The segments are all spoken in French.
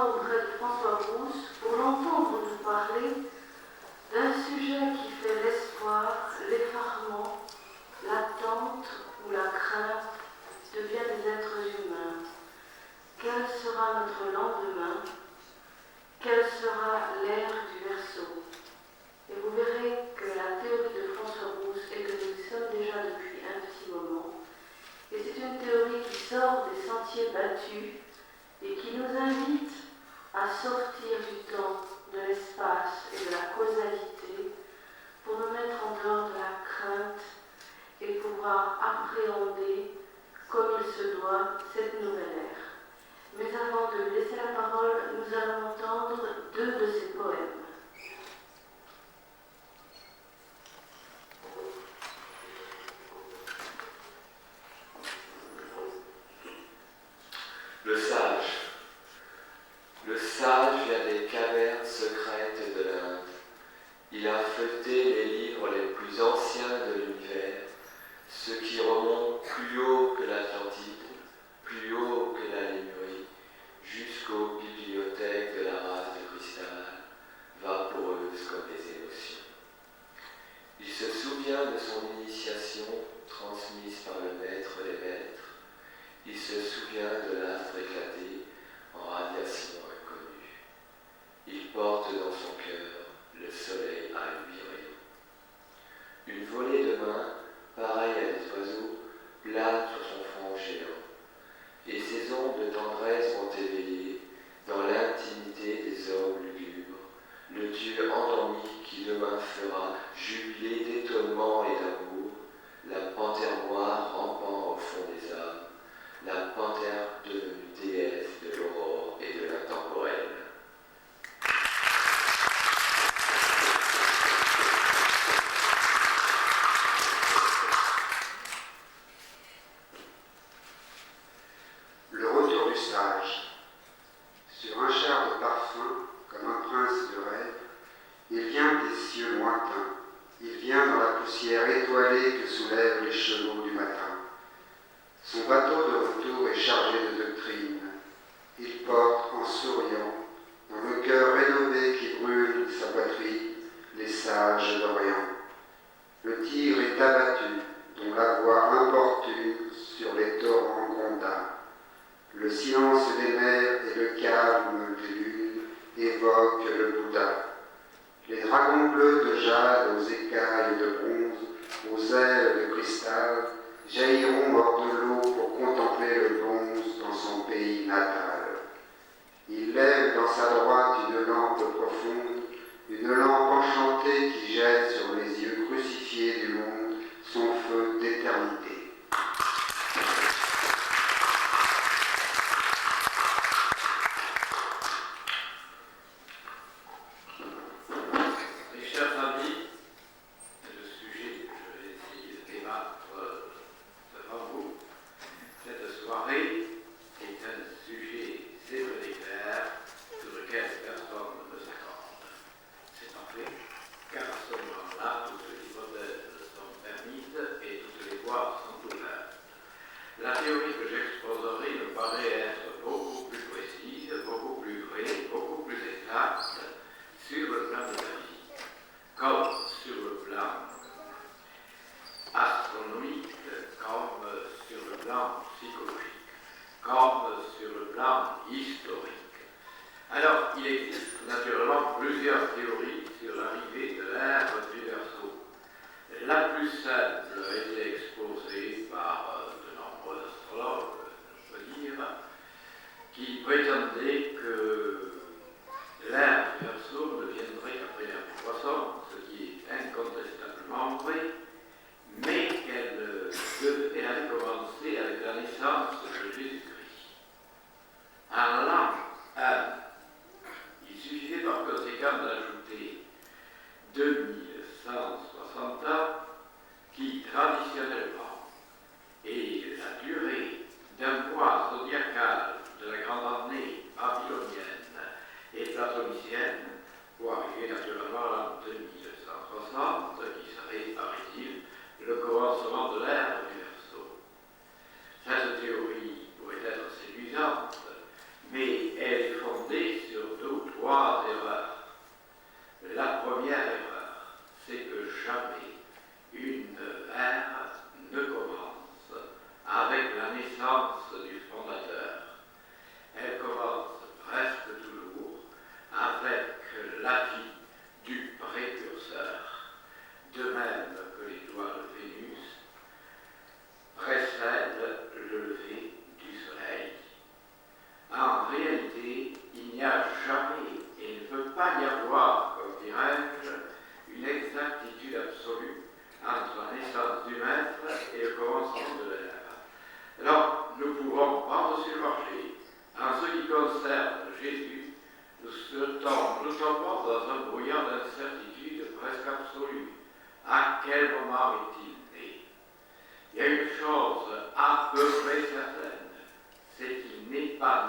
soir auprès de François Rousse pour l'entendre nous parler d'un sujet qui fait l'espoir, l'effarement, l'attente ou la crainte de bien des êtres humains. Quel sera notre lendemain? Quelle sera l'ère du Verseau? Et vous verrez que la théorie de François Rousse est que nous y sommes déjà depuis un petit moment. Et c'est une théorie qui sort des sentiers battus et qui nous invite à sortir du temps, de l'espace et de la causalité pour nous mettre en dehors de la crainte et pouvoir appréhender comme il se doit cette nouvelle ère. Mais avant de laisser la parole, nous allons entendre deux de ses poèmes. Le sage vient des cavernes secrètes de l'Inde. Il a feuilleté les livres les plus anciens de l'univers, ceux qui remontent plus haut que l'Atlantide, plus haut que la Lémurie, jusqu'aux bibliothèques de la race de cristal, vaporeuses comme les émotions. Il se souvient de son initiation transmise par le maître des maîtres. Il se souvient de l'astre éclaté en radiation inconnue. Il porte dans son cœur le soleil à 8 rayons. Une volée de mains, pareille à des oiseaux, plane sur son front géant. Et ses ondes de tendresse vont éveiller, dans l'intimité des hommes lugubres, le Dieu endormi qui demain fera jubiler d'étonnement et d'amour la panthère noire rampant au fond des âmes, la panthère devenue déesse de l'aurore et de l'intemporel. Le retour du sage. Sur un char de parfum, comme un prince de rêve, il vient des cieux lointains, il vient dans la poussière étoilée que soulèvent les chevaux du matin. Son bateau de retour est chargé de doctrine. Il porte en souriant, dans le cœur rénové qui brûle sa poitrine, les sages d'Orient. Le tir est abattu, dont la voix importune sur les torrents gronda. Le silence des mers et le calme des lunes évoquent le Bouddha. Les dragons bleus de jade aux écailles de bronze, aux ailes de cristal, jailliront hors de l'eau pour contempler le bronze dans son pays natal. Il lève dans sa droite une lampe profonde, une lampe enchantée qui jette sur les yeux crucifiés du monde son feu d'éternité. La théorie que j'exposerai me paraît être beaucoup plus précise, beaucoup plus vraie, beaucoup plus exacte sur le plan métaphysique, comme sur le plan astronomique, comme sur le plan psychologique, comme sur le plan historique. Alors, il existe naturellement plusieurs théories sur l'arrivée de l'ère du Verseau. La plus simple a été exposée par de nombreux astrologues, je peux dire, qui prétendaient que l'ère du Verseau ne viendrait qu'après l'ère du Poisson, ce qui est incontestablement vrai, mais qu'elle avait commencé avec la naissance de Jésus-Christ. En l'an 1, il suffisait par conséquent d'ajouter 2160 ans qui, traditionnellement, est la durée d'un mois zodiacal de la grande année babylonienne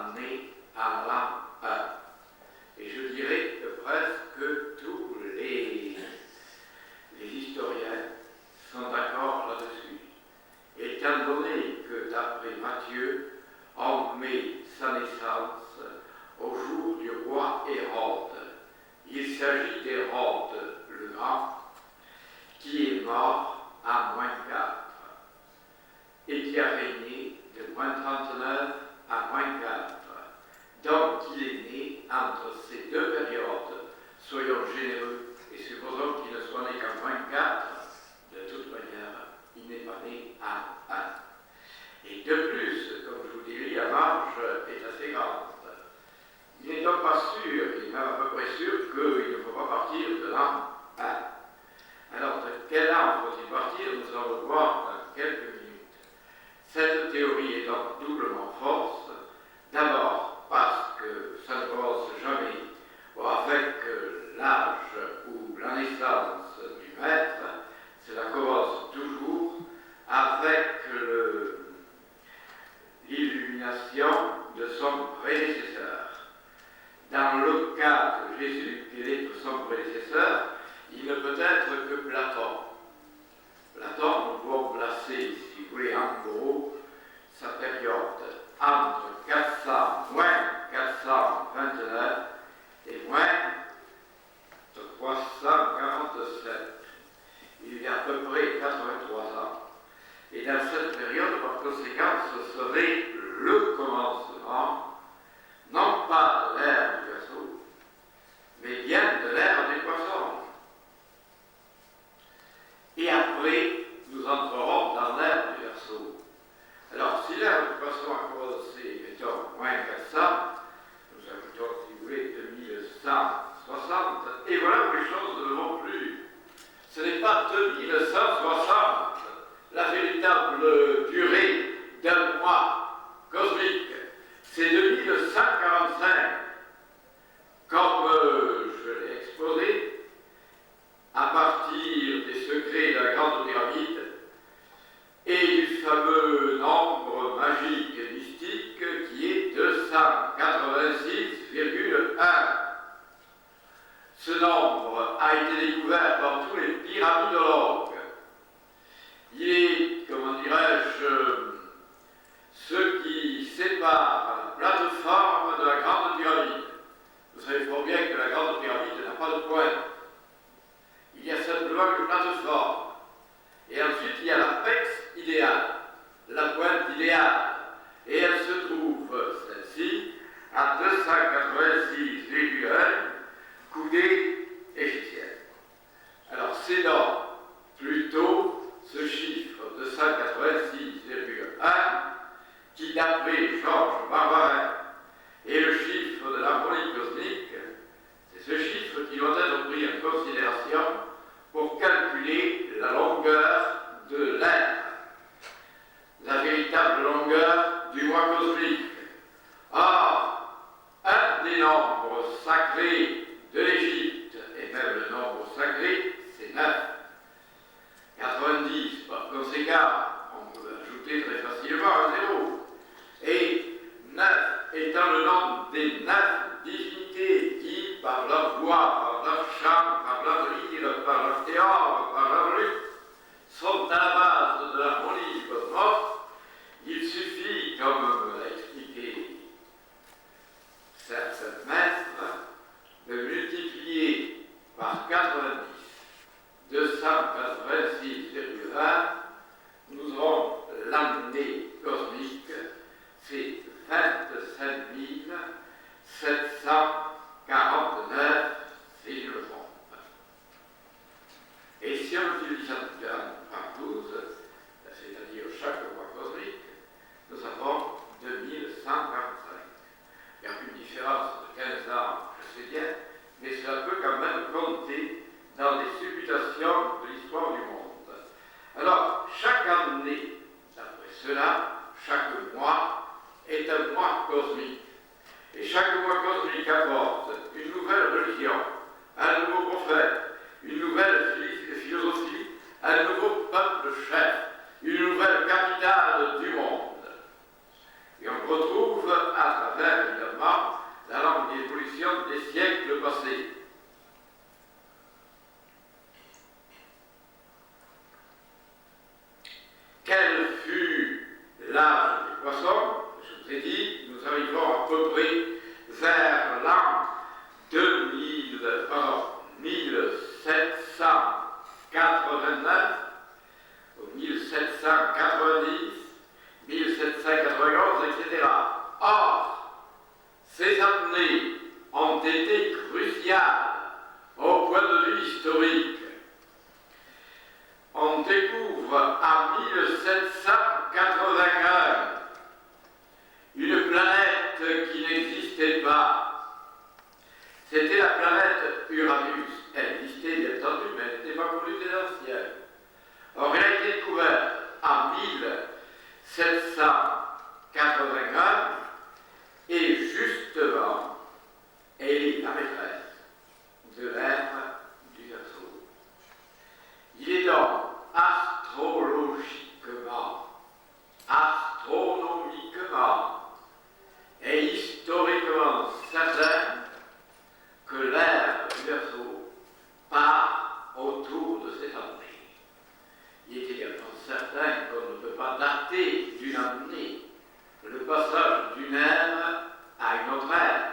amené à l'an 1. Et je dirais que presque tous les historiens sont d'accord là-dessus. Étant donné que d'après Matthieu, on met sa naissance au jour du roi Hérode. Il s'agit d'Hérode le Grand, qui est mort à -4 et qui a régné de -39 à -4. Donc il est né entre ces deux périodes. Soyons généreux et supposons qu'il ne soit né qu'à -4. De toute manière, il n'est pas né à 1. Et de plus, comme je vous dis, la marge est assez grande. Il n'est donc pas sûr, il est même à peu près sûr qu'il ne faut pas partir de l'an 1. Alors, de quel an faut-il partir? Nous allons le voir dans quelques minutes. Cette théorie est donc doublement fausse. D'abord, parce que ça ne commence jamais avec l'âge ou la naissance du maître, cela commence toujours avec l'illumination de son prédécesseur. Dans le cas de Jésus, quel est son prédécesseur, il ne peut être que Platon. Platon, nous pouvons placer, si vous voulez, en gros, sa période entre 400, moins 429 et moins 347. Il y a à peu près 83 ans. Et dans cette période, par conséquent, ce serait le commencement, non pas de l'ère du Verseau, mais bien de l'ère des poissons. Et après, nous entrerons dans l'ère du Verseau. Alors, si l'ère du Poisson a commencé, mettons, moins 400, nous ajoutons, si vous voulez, 2160, et voilà où les choses ne vont plus. Ce n'est pas 2160, la véritable durée d'un mois cosmique. C'est 2145. Comme je l'ai exposé, à partir des secrets de la Grande Pyramide et du fameux nombre magique et mystique qui est 286,1. Ce nombre a été découvert par tous les pyramidologues. Il est, comment dirais-je, ce qui sépare la plateforme de la Grande Pyramide. Vous savez fort bien que la Grande Pyramide n'a pas de pointe. Il y a simplement une plateforme. Et ensuite, il y a l'apex idéal, la pointe idéale. Et elle se trouve, celle-ci, à 286,1 coudées égyptiennes. Alors, c'est donc plutôt ce chiffre de 186,1 qui, d'après Georges Barbarin, est le chiffre de l'harmonie cosmique. C'est ce chiffre qui doit être pris en considération pour calculer la longueur de l'ère, la véritable longueur du mois cosmique. Or, un des nombres sacrés de l'Égypte, et même le nombre sacré, c'est 9. 90, par conséquent, on peut ajouter très facilement un 0. Et 9 étant le nombre des 9 divinités qui, par leur voix, par leur chant, par leur lyre, par leur théâtre, par leur lutte, sont à la base de l'harmonie du cosmos, il suffit, comme me l'a expliqué certains maîtres, de multiplier par 90 286,1, nous aurons l'année cosmique, c'est 25 749, si je me trompe. Et si on utilise ça par 12, c'est-à-dire chaque mois cosmique, nous avons 2145. Il y a une différence de 15 ans, je sais bien, mais cela peut quand même compter dans les supputations de l'histoire du monde. Alors, chaque année, d'après cela, chaque mois est un mois cosmique. Et chaque mois cosmique apporte une nouvelle religion, un nouveau prophète, une nouvelle philosophie, un nouveau peuple chef, une nouvelle capitale du monde. Et on retrouve à travers nous arrivons à peu près vers l'an 1789, ou 1790, 1791, etc. Or, ces années ont été cruciales au point de vue historique. On découvre en 1781 une planète qui n'existait pas. C'était la planète Uranus. Elle existait bien entendu, mais elle n'était pas connue des anciens. Or, elle a été découverte en 1781 et justement, elle est la maîtresse de l'ère du Verseau. Il est donc astronomiquement et historiquement certain que l'ère du Verseau part autour de cette année. Il est également certain qu'on ne peut pas dater d'une année le passage d'une ère à une autre ère.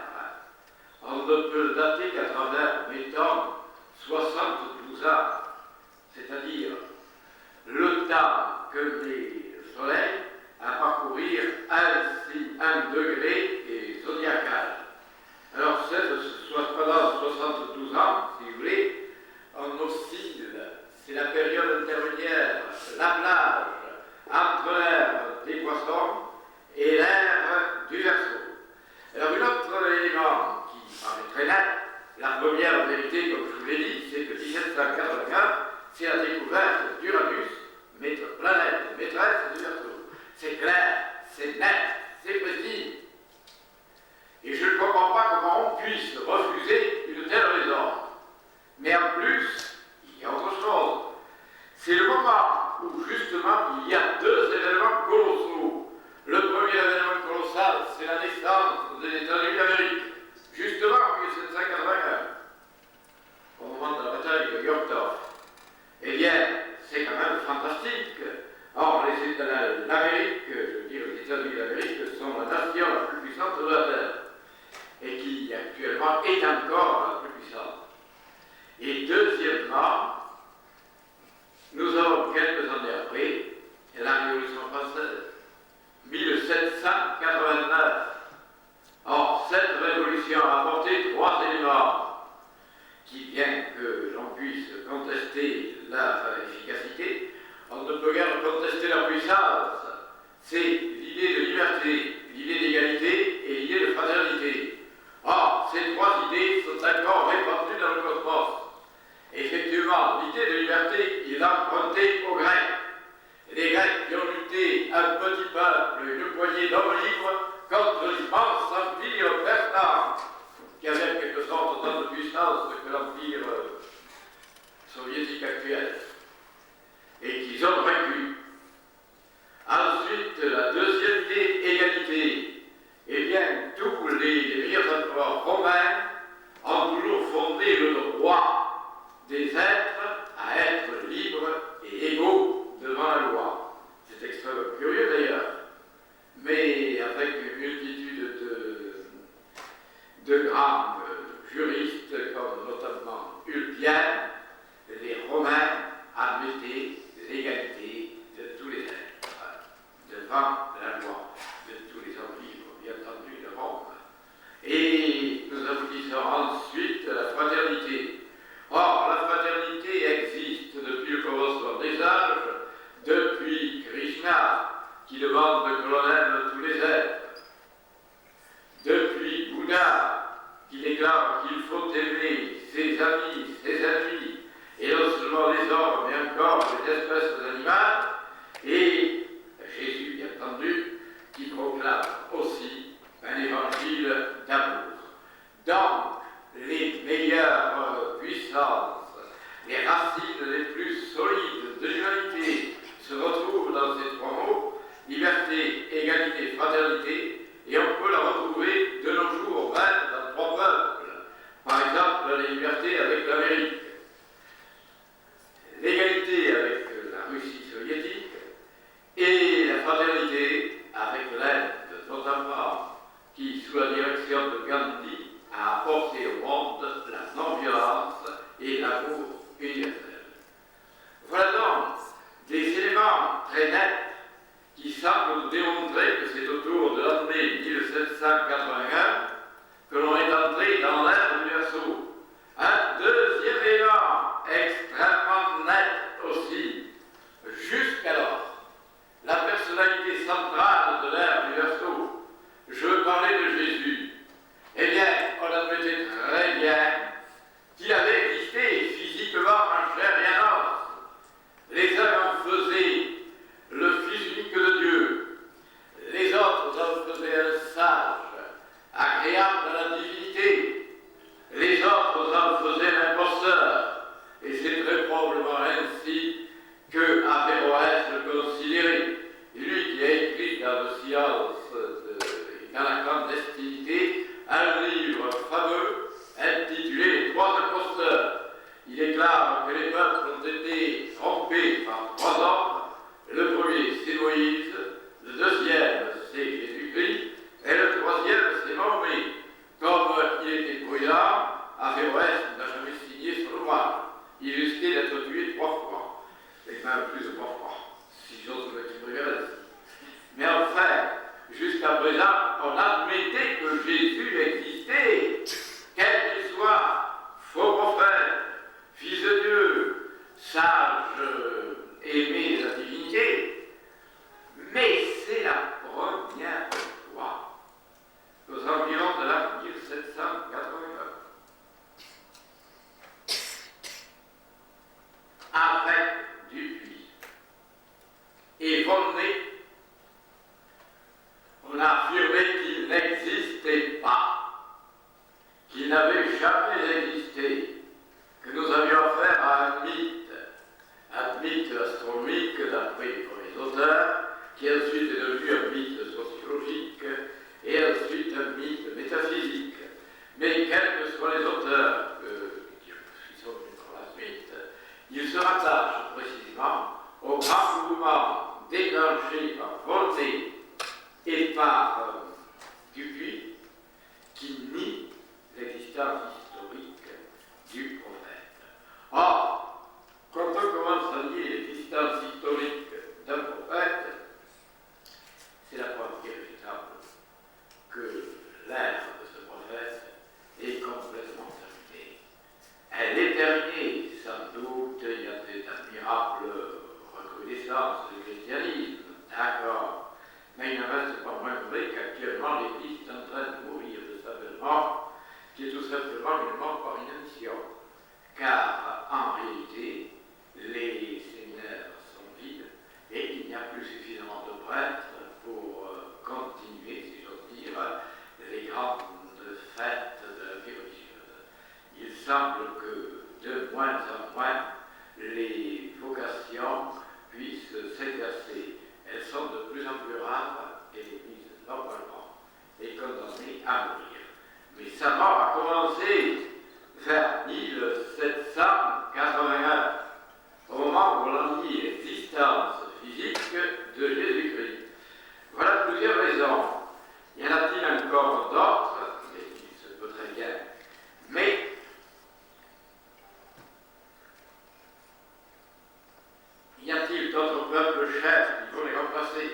On ne peut le dater qu'à travers, mettons, 72 ans, c'est-à-dire le temps que met le Soleil à parcourir ainsi un degré zodiacal. Alors, pendant 72 ans, si vous voulez, on oscille, c'est la période intermédiaire, la plage entre l'ère des Poissons et l'ère du Verseau. Alors, un autre élément qui paraît très net, la première vérité, comme je vous l'ai dit, c'est que 1781, c'est la découverte d'Uranus, planète maîtresse du Verseau. C'est clair, c'est net, c'est précis. Et je ne comprends pas comment on puisse refuser une telle raison. Mais en plus, il y a autre chose. C'est le moment où justement il y a deux événements colossaux. Le premier événement colossal, c'est la naissance des États-Unis d'Amérique, justement en 1781, au moment de la bataille de Yorktown. Eh bien, c'est quand même fantastique. Or, l'Amérique, je veux dire les États-Unis d'Amérique, sont la nation la plus puissante de la Terre, et qui actuellement est encore la plus puissante. Et deuxièmement, nous avons quelques années après la Révolution française, 1789. Or, cette révolution a apporté trois éléments qui, bien que l'on puisse contester leur efficacité, on ne peut guère contester leur puissance. C'est l'idée de liberté, l'idée d'égalité et l'idée de fraternité. Or, ces trois idées sont encore répandues dans le cosmos. Effectivement, l'idée de liberté, il est empruntée aux Grecs. Les Grecs qui ont lutté un petit peuple, une poignée d'hommes libres, contre l'immense empire persan, qui avait en quelque sorte autant de puissance que l'empire soviétique actuel, et qu'ils ont vaincu. Ensuite, la deuxième idée, égalité. Eh bien, tous les meilleurs empereurs romains ont toujours fondé le droit des êtres à être libres et égaux devant la loi. C'est extrêmement curieux d'ailleurs, mais avec une multitude de grands juristes, comme notamment Ulpien, les Romains admettaient l'égalité de tous les êtres devant la loi, de tous les hommes libres, bien entendu, de Rome. Et nous aboutissons ensuite à la fraternité. Or, la fraternité existe depuis le commencement des âges, depuis Krishna, qui demande que l'on aime tous les êtres, depuis Bouddha, qui déclare sous la direction de Gandhi, a apporté au monde la non-violence et l'amour universel. Voilà donc des éléments très nets qui semblent nous démontrer que c'est autour de l'année 1781 que l'on est entré dans l'ère du assaut. Un deuxième élément extrêmement net aussi, jusqu'alors, la personnalité centrale de l'ère du assaut, je veux parler de Jésus. Eh bien, on admettait très bien qu'il avait existé physiquement en chair et en os. Les uns en faisaient le Fils unique de Dieu, les autres en faisaient un sage, agréable à la divinité, les autres en faisaient l'imposteur, et c'est très probablement ainsi que Averroès le considérait. Lui qui a écrit dans le Science, dans la clandestinité, un livre fameux intitulé Les Trois Imposteurs. Il déclare que les peuples ont été trompés par trois hommes. Le premier, c'est Moïse, le deuxième, c'est Jésus-Christ, et le troisième, c'est Mahomet. Comme il était prudent, Averroès n'a jamais signé son ouvrage. Il risquait d'être tué 3 fois, et même plus de 3 fois, si j'ose m'exprimer ainsi. Mais enfin, jusqu'à présent, on admettait que Jésus existait, quel qu'il soit, faux prophète, fils de Dieu, sage, aimé de la divinité. Mais c'est la première fois, aux environs de l'an 1781, avec Dupuis et Volney, on a affirmé qu'il n'existait pas, qu'il n'avait jamais existé, que nous avions affaire à un mythe astronomique d'après les premiers auteurs, qui ensuite est devenu un mythe sociologique et ensuite un mythe métaphysique. Mais quels que soient les auteurs qui sont venus par la suite, ils se rattachent précisément au grand mouvement déclenché par Volney et par Dupuis, qui nie l'existence historique du prophète. Or, quand on commence à nier l'existence historique d'un prophète, c'est la preuve irréfutable que l'ère de ce prophète est complètement terminée. Elle est terminée, sans doute, il y a des admirables recrudescences du christianisme, d'accord, mais il ne reste pas moins vrai qu'actuellement l'Église est en train de mourir de sa belle mort, qui est tout simplement une mort par inanition. Car en réalité, les séminaires sont vides et il n'y a plus suffisamment de prêtres pour continuer, si j'ose dire, les grandes fêtes de la vie religieuse. Il semble que de moins en moins les vocations puissent s'exercer. Elles sont de plus en plus rares et l'Église, normalement, est condamnée à mourir. Mais sa mort a commencé vers 1781, au moment où l'on nie l'existence physique de Jésus-Christ. Voilà plusieurs raisons. Y en a-t-il encore d'autres? Il se peut très bien. Mais y a-t-il d'autres peuples chers qui vont les remplacer?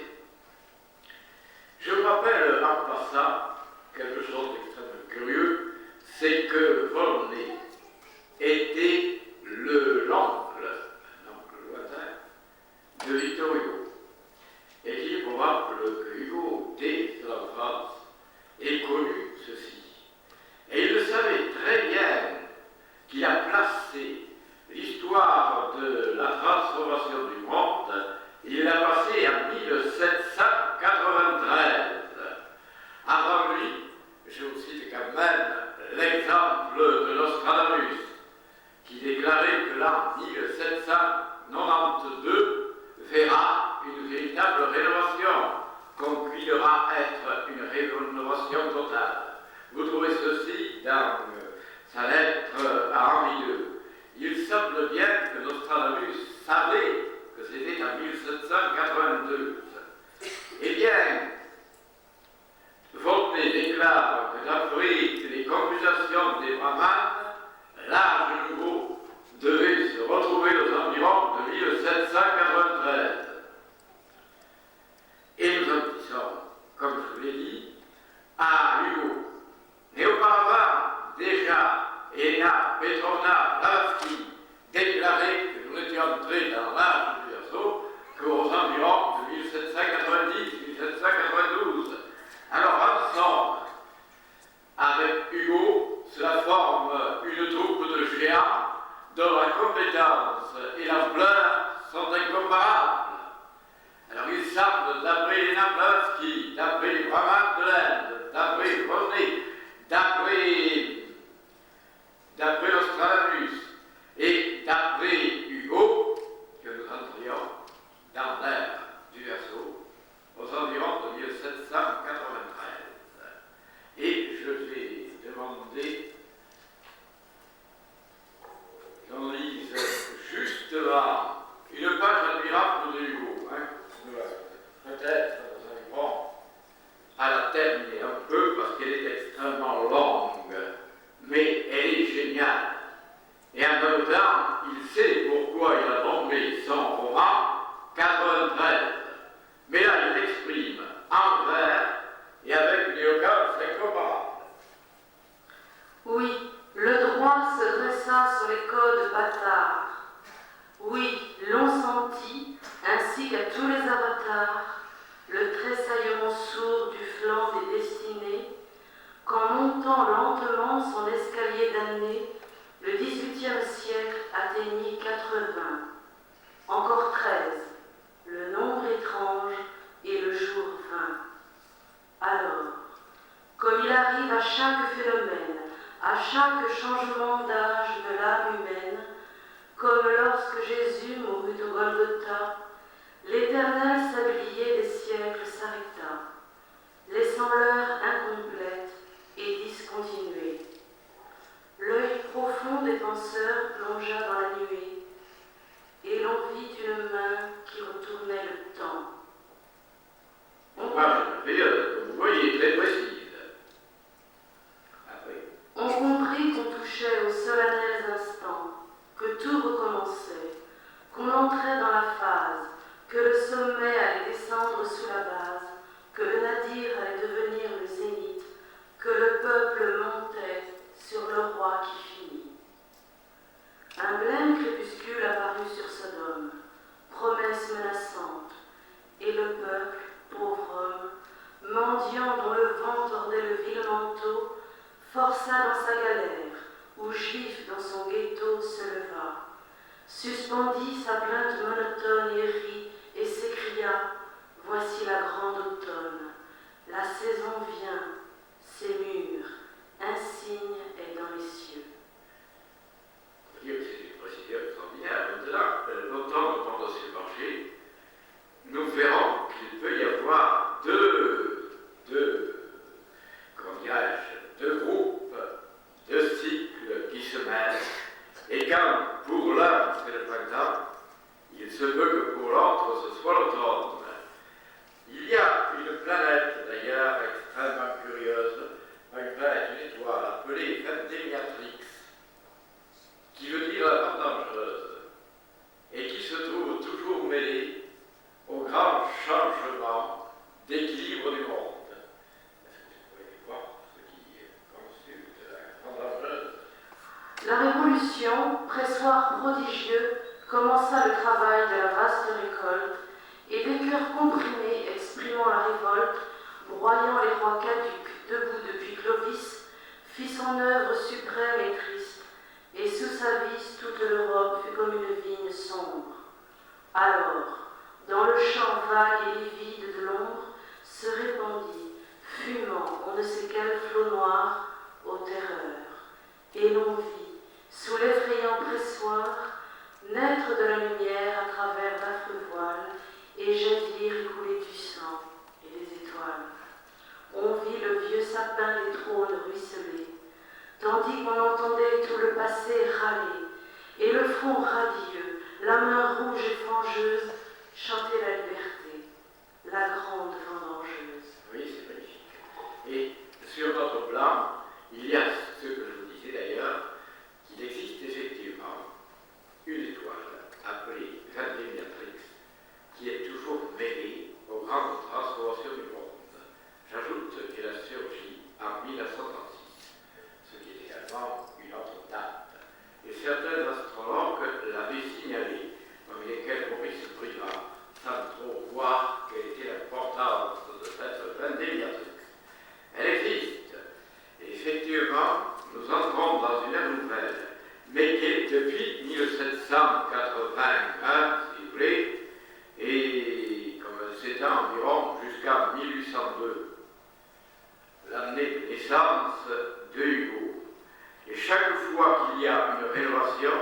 Je me rappelle en passant quelque chose d'extrêmement curieux, c'est que Volney était l'oncle lointain de Victor Hugo. Et qu'il est probable que Hugo, dès son enfance, ait connu ceci. Et il le savait très bien qu'il a placé l'histoire de la transformation du monde, il l'a passé en 1793. Avant lui, je vous cite quand même l'exemple de Nostradamus, qui déclarait que l'an 1792 verra une véritable rénovation, qu'on croira être une rénovation totale. Vous trouvez ceci dans sa lettre à Henri II. Il semble bien que Nostradamus savait que c'était en 1792. Eh bien, Volney déclare autour du flanc des destinées, qu'en montant lentement son escalier damné, le XVIIIe siècle atteignit 80. Encore 13, le nombre étrange et le jour 20. Alors, comme il arrive à chaque phénomène, à chaque changement d'âge de l'âme humaine, comme lorsque Jésus mourut au Golgotha, l'éternel sablier des siècles s'arrêta, laissant l'heure incomplète et discontinuée. L'œil profond des penseurs plongea dans la nuée, et l'on vit une main qui retournait le temps. On comme vous voyez, très précise. Après. On comprit qu'on touchait aux solennels instants, que tout recommençait, qu'on entrait dans la phase, que le sommet allait descendre sous la base, que le nadir allait devenir le zénith, que le peuple montait sur le roi qui finit. Un blême crépuscule apparut sur Sodome, promesse menaçante, et le peuple, pauvre homme, mendiant dont le vent tordait le vil manteau, força dans sa galère, où juif dans son ghetto se leva, suspendit sa plainte monotone et rit, et s'écria, voici la grande automne, la saison vient, c'est mûr, un signe est dans les cieux. On peut dire que c'est une procédure extraordinaire. Maintenant, l'automne pendant ce marché, nous verrons qu'il peut y avoir deux groupes, deux cycles qui se mêlent. Et quand pour l'un c'est le printemps, il se peut que pour l'autre ce soit l'automne. Il y a une planète d'ailleurs extrêmement curieuse, une planète, une étoile appelée Vendémiatrix, qui veut dire la part dangereuse, et qui se trouve toujours mêlée au grand changement d'équilibre du monde. Est-ce que vous pouvez voir ce qui consulte la part dangereuse? La Révolution, pressoir prodigieux, commença le travail de la vaste récolte, et des cœurs comprimés exprimant la révolte, broyant les rois caducs debout depuis Clovis, fit son œuvre suprême et triste, et sous sa vis toute l'Europe fut comme une vigne sombre. Alors, dans le champ vague et livide de l'ombre, se répandit, fumant on ne sait quel flot noir, aux terreurs, et l'on vit, sous l'effrayant pressoir, naître de la lumière à travers d'affreux voiles, et jaillir et couler du sang et des étoiles. On vit le vieux sapin des trônes ruisseler, tandis qu'on entendait tout le passé râler, et le front radieux, la main rouge et fangeuse, chanter la liberté, la grande vendangeuse. Oui, c'est magnifique. Et sur notre plan, il y a ce que je vous disais d'ailleurs, qu'il existe effectivement une étoile appelée Vendémiatrix, qui est toujours mêlée aux grandes transformations du monde. J'ajoute qu'elle a surgi en 1936, ce qui est également une autre date. Et certains astrologues l'avaient signalé, parmi lesquels Maurice Brivard, sans trop voir quelle était l'importance de cette Vendémiatrix. Elle existe. Et effectivement, nous entrons dans une ère nouvelle, mais qui est depuis 1781, si vous voulez, et comme c'est environ jusqu'à 1802, l'année de naissance de Hugo. Et chaque fois qu'il y a une rénovation,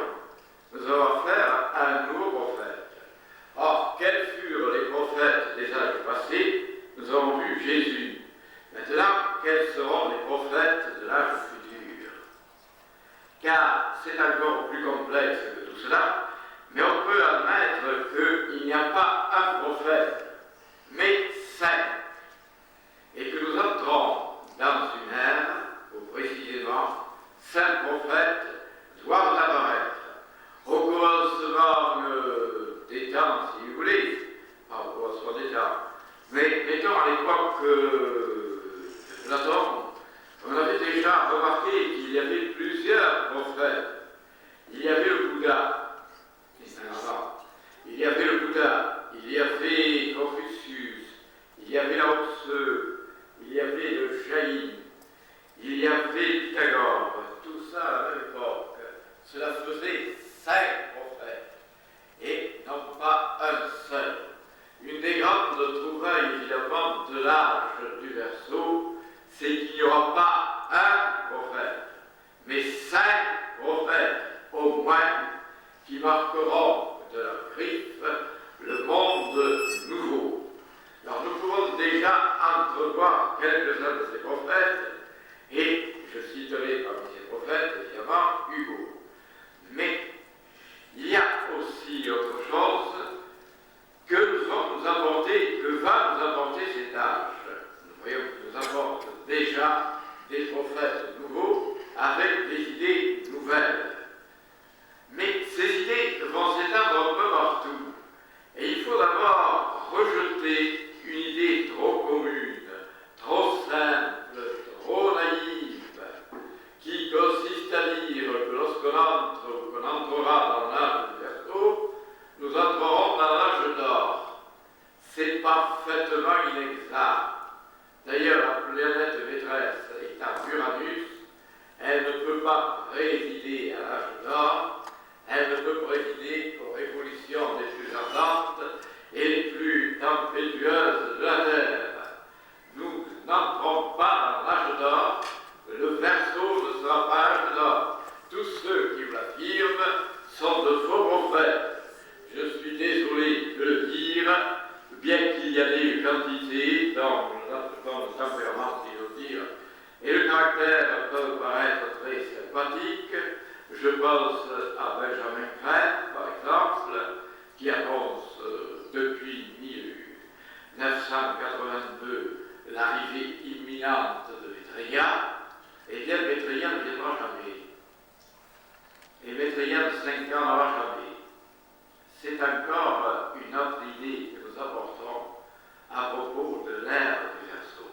nous avons affaire à un nouveau prophète. Or, quels furent les prophètes des âges passés? Nous avons vu Jésus. Maintenant, quels seront les prophètes de l'âge futur? Car c'est encore plus complexe que tout cela, mais on peut admettre qu'il n'y a pas un prophète, mais 5, et que nous entrons dans une ère où précisément 5 prophètes doivent apparaître. Au commencement des temps, si vous voulez, pas au commencement des temps, mais mettons à l'époque de Platon, on avait déjà remarqué qu'il y avait plusieurs prophètes. Il y avait le Bouddha, il y avait le Bouddha, il y avait Confucius, il y avait Lao Tse, fait Pythagore, tout ça à la même époque, cela faisait 5 prophètes, et non pas un seul. Une des grandes trouvailles, évidemment, de l'âge du Verseau, c'est qu'il n'y aura pas un prophète, mais 5 prophètes, au moins, qui marqueront de leur griffe le monde nouveau. Alors nous pouvons déjà entrevoir quelques-uns de ces prophètes, et je citerai parmi ces prophètes, évidemment, Hugo. Mais il y a aussi autre chose que va nous apporter cet âge. Nous voyons qu'il nous apporte déjà des prophètes nouveaux avec des idées nouvelles. Mais ces idées vont s'étendre un peu partout. Et il faut d'abord rejeter une idée trop commune, trop simple, trop naïve, qui consiste à dire que lorsqu'on entre ou qu'on entrera dans l'âge du Verseau, nous entrerons dans l'âge d'or. C'est parfaitement inexact. D'ailleurs, la planète maîtresse étant Uranus, elle ne peut pas présider à l'âge d'or, elle ne peut présider qu'aux révolutions les plus ardentes et les plus tempétueuses de la Terre. Nous n'entrons pas dans l'âge d'or, le Verseau ne sera pas l'âge d'or. Tous ceux qui vous l'affirment sont de faux prophètes. Je suis désolé de le dire, bien qu'il y ait des quantités dans le tempérament, si j'ose dire, et le caractère peut paraître très sympathique. Je pense à Benjamin Crème, par exemple, qui annonce depuis 1982 l'arrivée imminente de Maitreya. Eh bien, Maitreya ne viendra jamais. Et Maitreya de 5 ans n'aura jamais. C'est encore une autre idée que nous apporterons à propos de l'ère du Verseau.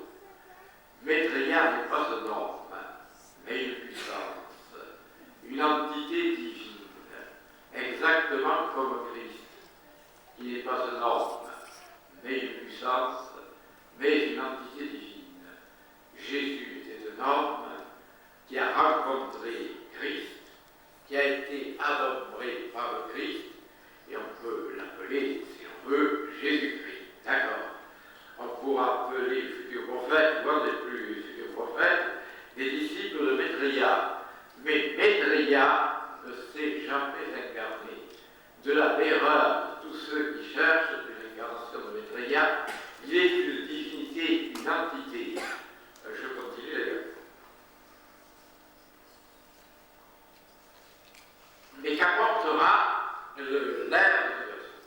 Maitreya n'est pas un homme, mais une puissance, une entité divine, exactement comme Christ, qui n'est pas un homme, mais une puissance, mais une entité divine. Jésus était un homme qui a rencontré Christ, qui a été adopté par le Christ, et on peut l'appeler, si on veut, Jésus-Christ. D'accord. On pourra appeler les futurs prophètes, voire les plus futurs prophètes, des disciples de Maitreya. Mais Maitreya ne s'est jamais incarné. De la erreur de tous ceux qui cherchent une incarnation de Maitreya, il est une divinité, une entité. Je continue d'ailleurs. Mais qu'apportera l'ère du Verseau?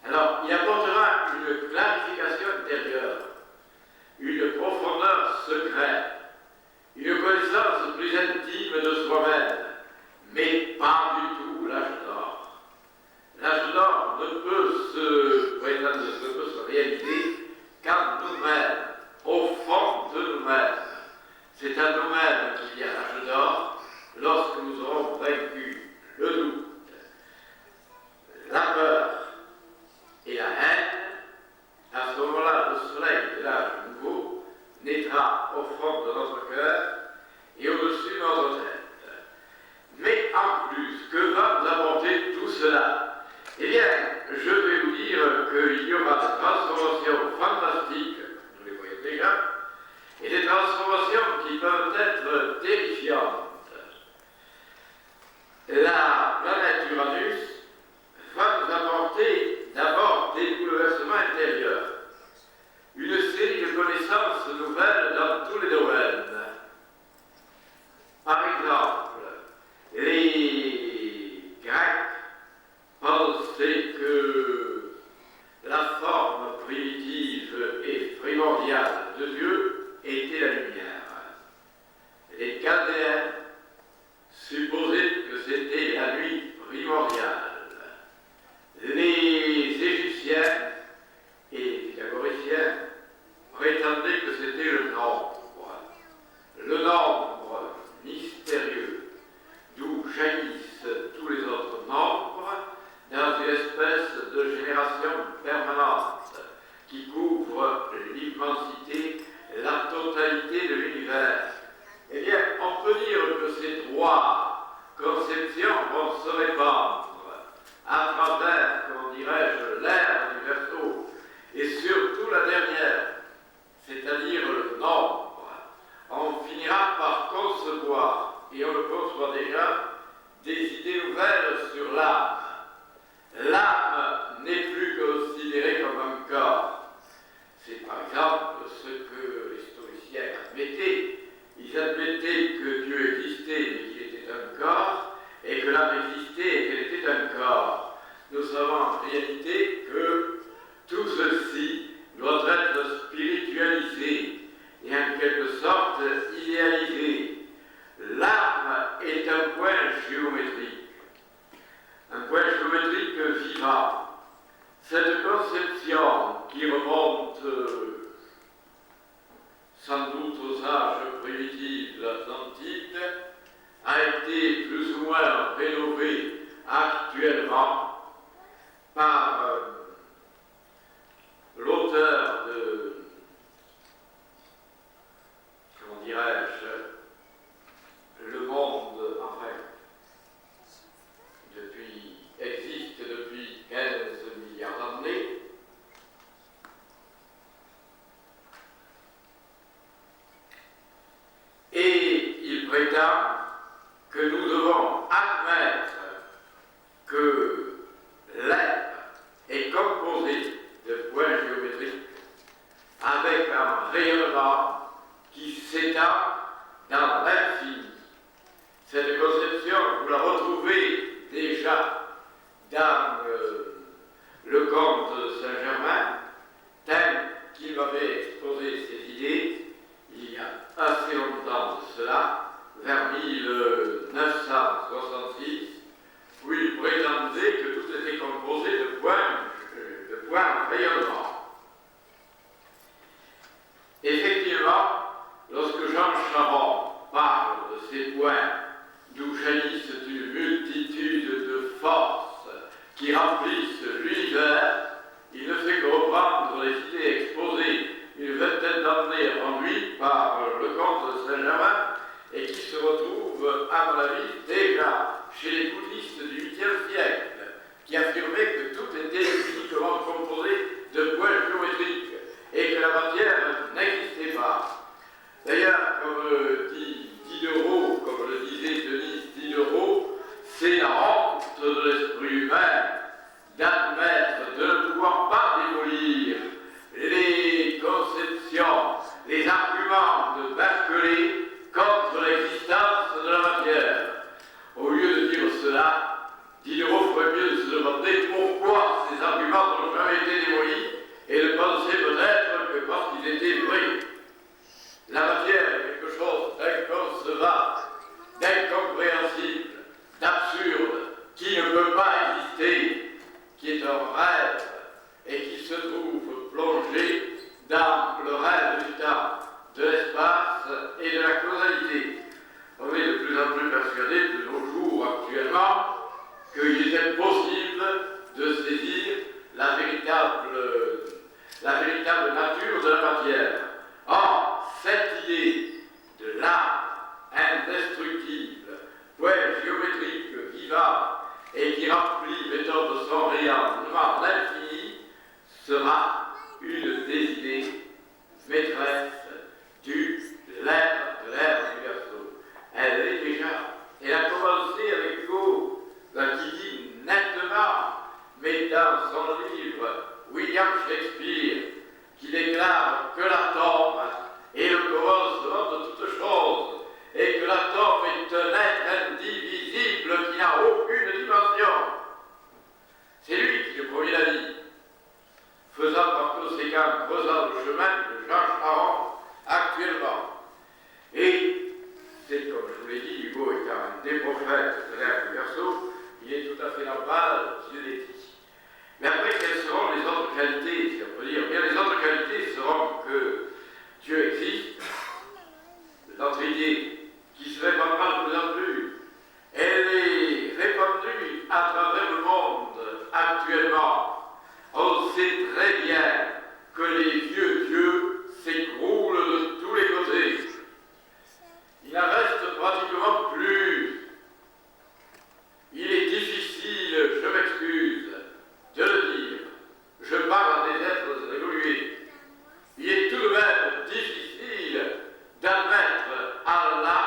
Alors, il apportera une clarification intérieure, une profondeur secrète, une connaissance plus intime de soi-même, mais pas du tout l'âge d'or. L'âge d'or ne peut se réaliser qu'en nous-mêmes, au fond de nous-mêmes. C'est à nous-mêmes qu'il y a l'âge d'or lorsque nous aurons vaincu le doute, la peur et la haine. À ce moment-là, le soleil de l'âge nouveau naîtra au fond de notre cœur et au-dessus de notre tête. Mais en plus, que va nous apporter tout cela? Eh bien, je vais vous dire qu'il y aura des transformations fantastiques, nous les voyons déjà, et des transformations qui peuvent être terrifiantes. La planète Uranus va nous apporter d'abord des bouleversements intérieurs, une série de connaissances nouvelles dans tous les domaines. étaient. Ils admettaient que Dieu existait, mais qu'il était un corps, et que l'âme existait et qu'elle était un corps. Nous savons en réalité que tout ceci doit être spiritualisé et en quelque sorte idéalisé. L'âme est un point géométrique vivant. Cette conception qui remonte sans doute aux âges primitifs de l'Atlantide a été plus ou moins rénovée actuellement par l'auteur de, comment dirais-je, Le Monde, enfin, existe depuis 15 milliards d'années. Et il prétend que nous devons admettre que l'être est composé de points géométriques avec un rayonnement qui s'étend dans l'infini. Cette conception, vous la retrouvez déjà dans le comte Saint-Germain, tel qu'il m'avait exposé ses idées il y a assez longtemps de cela, vers 1966, où il prétendait que tout était composé de points rayonnements. Effectivement, lorsque Jean Charon parle de ces points d'où jaillissent une multitude de forces qui remplissent l'univers, il ne fait que reprendre les idées exposées une vingtaine d'années avant lui par le comte Saint-Germain et qui se retrouvent, à mon avis, déjà chez les bouddhistes du 8e siècle, qui affirmaient que tout était uniquement composé de points géométriques et que la matière n'existait pas. D'ailleurs, comme dit Diderot, comme le disait Denis Diderot, c'est la honte de l'esprit humain d'admettre de ne pouvoir pas démolir les conceptions, les arguments de Berkeley contre l'existence de la matière. Au lieu de dire cela, Diderot ferait mieux de se demander pourquoi ces arguments n'ont jamais été démolis et de penser peut-être que parce qu'ils étaient vrais. La matière est quelque chose d'inconcevable, d'incompréhensible, d'absurde, qui ne peut pas exister, qui est un rêve et qui se trouve plongé dans le rêve du temps, de l'espace et de la causalité. On est de plus en plus persuadé de nos jours actuellement qu'il est impossible de saisir la véritable nature de la matière. Or, cette idée de l'âme indestructible, point géométrique vivant et qui remplit, mettons, de son rayonnement l'infini, sera une des idées maîtresses de l'ère universelle. Elle l'est déjà. Elle a commencé avec Hugo, qui dit nettement, mais dans son livre, William Shakespeare, qui déclare que l'atome est le commencement de toute chose, et que l'atome est un être indivisible qui n'a aucune dimension. C'est lui qui le premier l'a dit, faisant par conséquent creusant le chemin de Jean Charon actuellement. Et c'est comme je vous l'ai dit, Hugo étant un des prophètes de l'ère du Verseau, il est tout à fait normal qu'il l'ait dit. Mais après, quelles seront les autres qualités, si on peut dire? Bien, les autres qualités seront que Dieu existe, notre idée qui se répandra de plus en plus, elle est répandue à travers le monde actuellement. On sait très bien que les vieux dieux s'écroulent de tous les côtés. Il n'en reste pratiquement plus. Il est difficile, je m'excuse, de le dire. Je parle à des êtres évolués. Il est tout de même difficile d'admettre Allah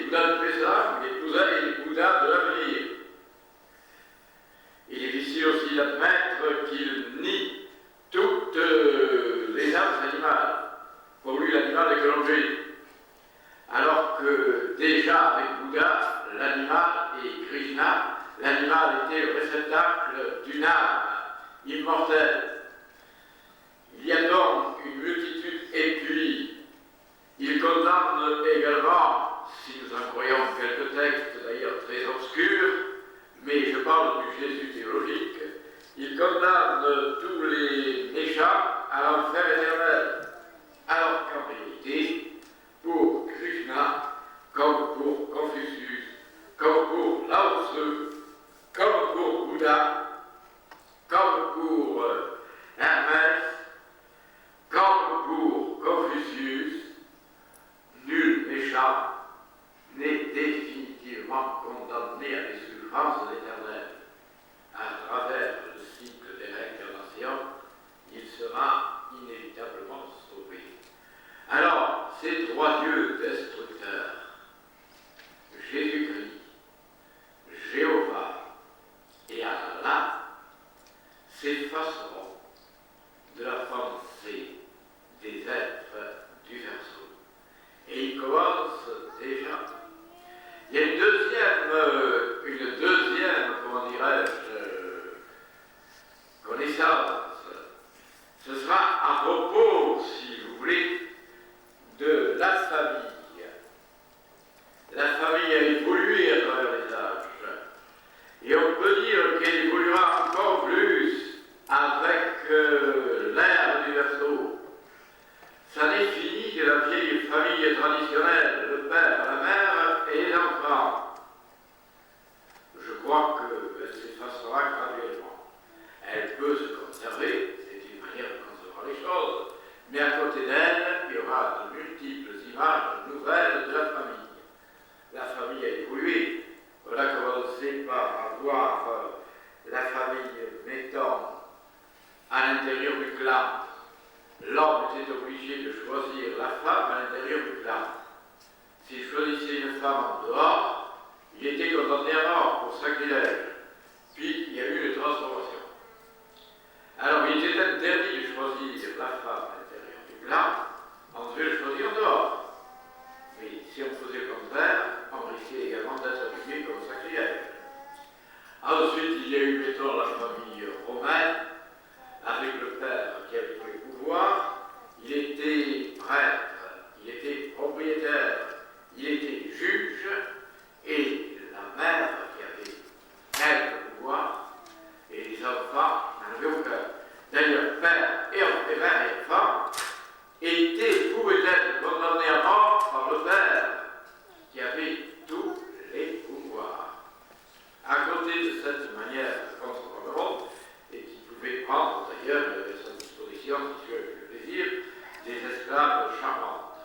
Bouddha du présent, il est les Bouddhas de l'avenir. Il est difficile aussi d'admettre qu'il nie toutes les âmes animales. Pour lui, l'animal n'est que l'objet. Alors que déjà avec Bouddha, l'animal et Krishna, l'animal était le réceptacle d'une âme immortelle. Il y a donc une multitude, et puis il condamne également, si nous en croyons quelques textes d'ailleurs très obscurs, mais je parle du Jésus théologique, il condamne tous les méchants à l'enfer éternel, alors qu'en réalité, pour Krishna, comme pour Confucius, comme pour Lao Tzu, comme pour Bouddha, comme pour Hermès, comme pour Confucius, nul méchant n'est définitivement condamné à des souffrances éternelles. À travers le cycle des réincarnations, il sera inévitablement sauvé. Alors, ces trois dieux destructeurs, Jésus-Christ, Jéhovah et Allah, s'effaceront de la pensée des êtres du Verseau. Et ils commencent déjà. Il y a une deuxième, comment dirais-je, connaissance. Ce sera à propos, si vous voulez, de la famille. La famille a évolué à travers les âges. Et on peut dire qu'elle évoluera encore plus avec l'ère du Verseau. Ça n'est fini que la vieille famille traditionnelle, le père, la mère et les enfants. Je crois qu'elle s'effacera graduellement. Elle peut se conserver, c'est une manière de concevoir les choses, mais à côté d'elle, il y aura de multiples images nouvelles de la famille. La famille a évolué. On a commencé par avoir la famille mettant à l'intérieur du clan. L'homme était obligé de choisir la femme à l'intérieur du clan. S'il choisissait une femme en dehors, il était condamné à mort pour sacrilège. Puis il y a eu une transformation. Alors il était interdit de choisir la femme à l'intérieur du clan, on devait le choisir en dehors. Mais si on faisait le contraire, on risquait également d'être accusé comme sacrilège. Ensuite, il y a eu, mettons, la famille romaine, avec le père qui avait pris le pouvoir. Il était prêtre, il était propriétaire, il était juge, et la mère qui avait elle le pouvoir, et les enfants n'en avaient aucun. D'ailleurs, père et mère et enfants pouvaient être condamnés à mort par le père, qui avait tous les pouvoirs. À côté de cette manière de concevoir le monde, et qui pouvait prendre d'ailleurs à sa disposition, si tu as le plaisir, des esclaves charmantes.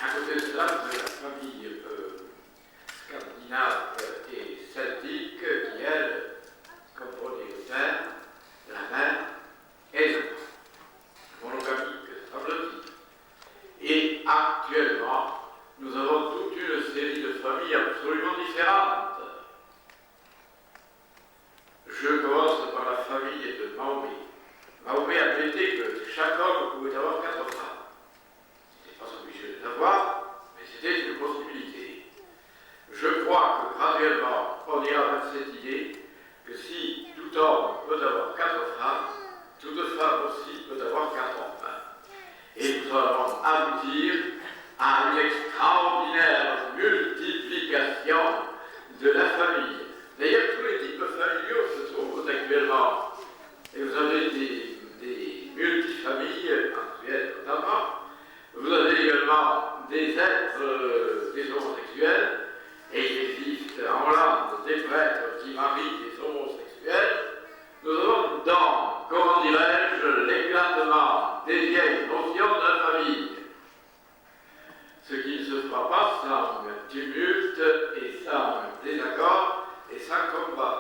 À côté de cela, vous avez la famille scandinave et celtique qui, elle, comprenait le père, la mère et les enfants. Monogamique, semble-t-il. Et actuellement, nous avons toute une série de familles absolument différentes. Je commence par la famille de Mahomet. Mahomet admettait que chaque homme pouvait avoir 4 femmes. Il n'était pas obligé de les avoir, mais c'était une possibilité. Je crois que graduellement, on ira vers cette idée que si tout homme peut avoir 4 femmes, toute femme aussi peut avoir 4 hommes. Et nous allons aboutir à une extraordinaire multiplication de la famille. D'ailleurs, tous les types familiaux se trouvent actuellement. Et vous avez des multifamilles, en Suède notamment. Vous avez également des êtres, des homosexuels. Et il existe en Hollande des prêtres qui marient des homosexuels. Nous avons donc, comment dirais-je, l'éclatement des vieilles notions de la famille. Ce qui ne se fera pas sans tumulte et sans désaccord et sans combat.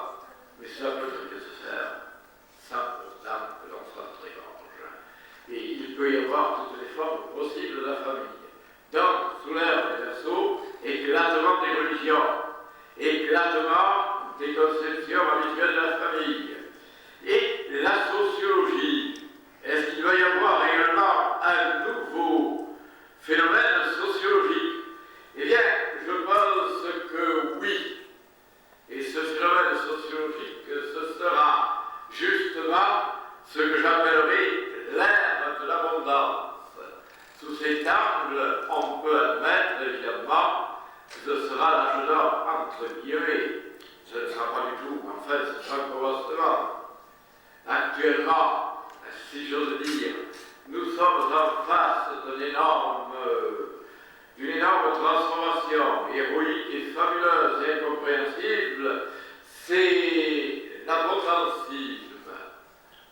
Mais cela peut très bien se faire sans pourtant que l'on soit très orge. Et il peut y avoir toutes les formes possibles de la famille. peut admettre, évidemment, que ce sera l'âge d'or, entre guillemets. Ce ne sera pas du tout, en fait, ce sera un commencement. Actuellement, si j'ose dire, nous sommes en face d'une énorme transformation héroïque et fabuleuse et incompréhensible. C'est l'apotensisme.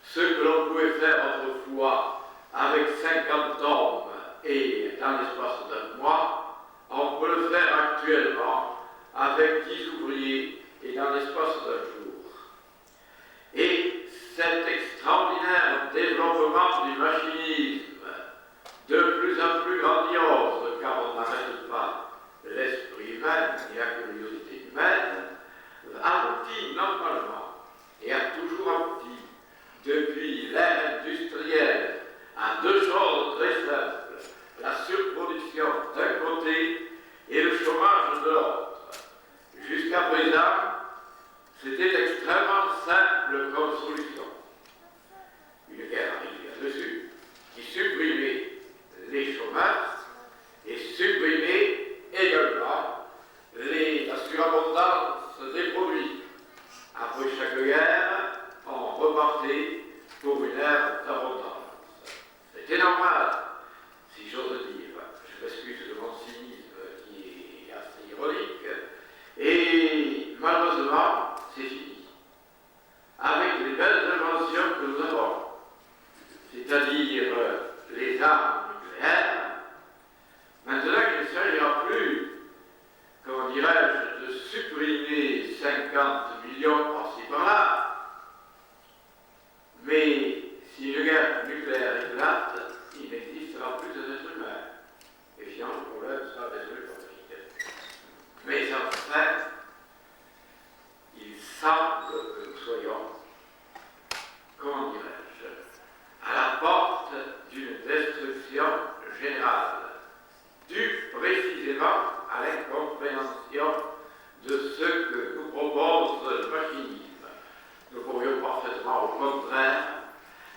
Ce que l'on pouvait faire autrefois avec 50 hommes et dans l'espace d'un mois, on peut le faire actuellement avec 10 ouvriers et dans l'espace d'un jour. Et cet extraordinaire développement du machinisme, de plus en plus grandiose, car on n'arrête pas l'esprit humain et la curiosité humaine, aboutit normalement et a toujours abouti depuis l'ère industrielle à deux choses très simples: la surproduction d'un côté et le chômage de l'autre. Jusqu'à présent, c'était extrêmement simple comme solution. Une guerre arrivée là-dessus, qui supprimait les chômeurs et supprimait également la surabondance des produits. Après chaque guerre, on repartait pour une ère d'abondance. C'était normal, si j'ose dire. Je m'excuse de mon cynisme qui est assez ironique. Et malheureusement, c'est fini. Avec les belles inventions que nous avons, c'est-à-dire les armes nucléaires, maintenant il ne s'agira plus, comment dirais-je, de supprimer 50 millions par-ci par-là, mais si une guerre nucléaire éclate, il n'existera plus d'êtres humains. Et finalement, le problème sera résolu par l'efficacité. Mais en fait, il semble que nous soyons, comment dirais-je, à la porte d'une destruction générale, due précisément à l'incompréhension de ce que nous propose le machinisme. Nous pourrions parfaitement, au contraire,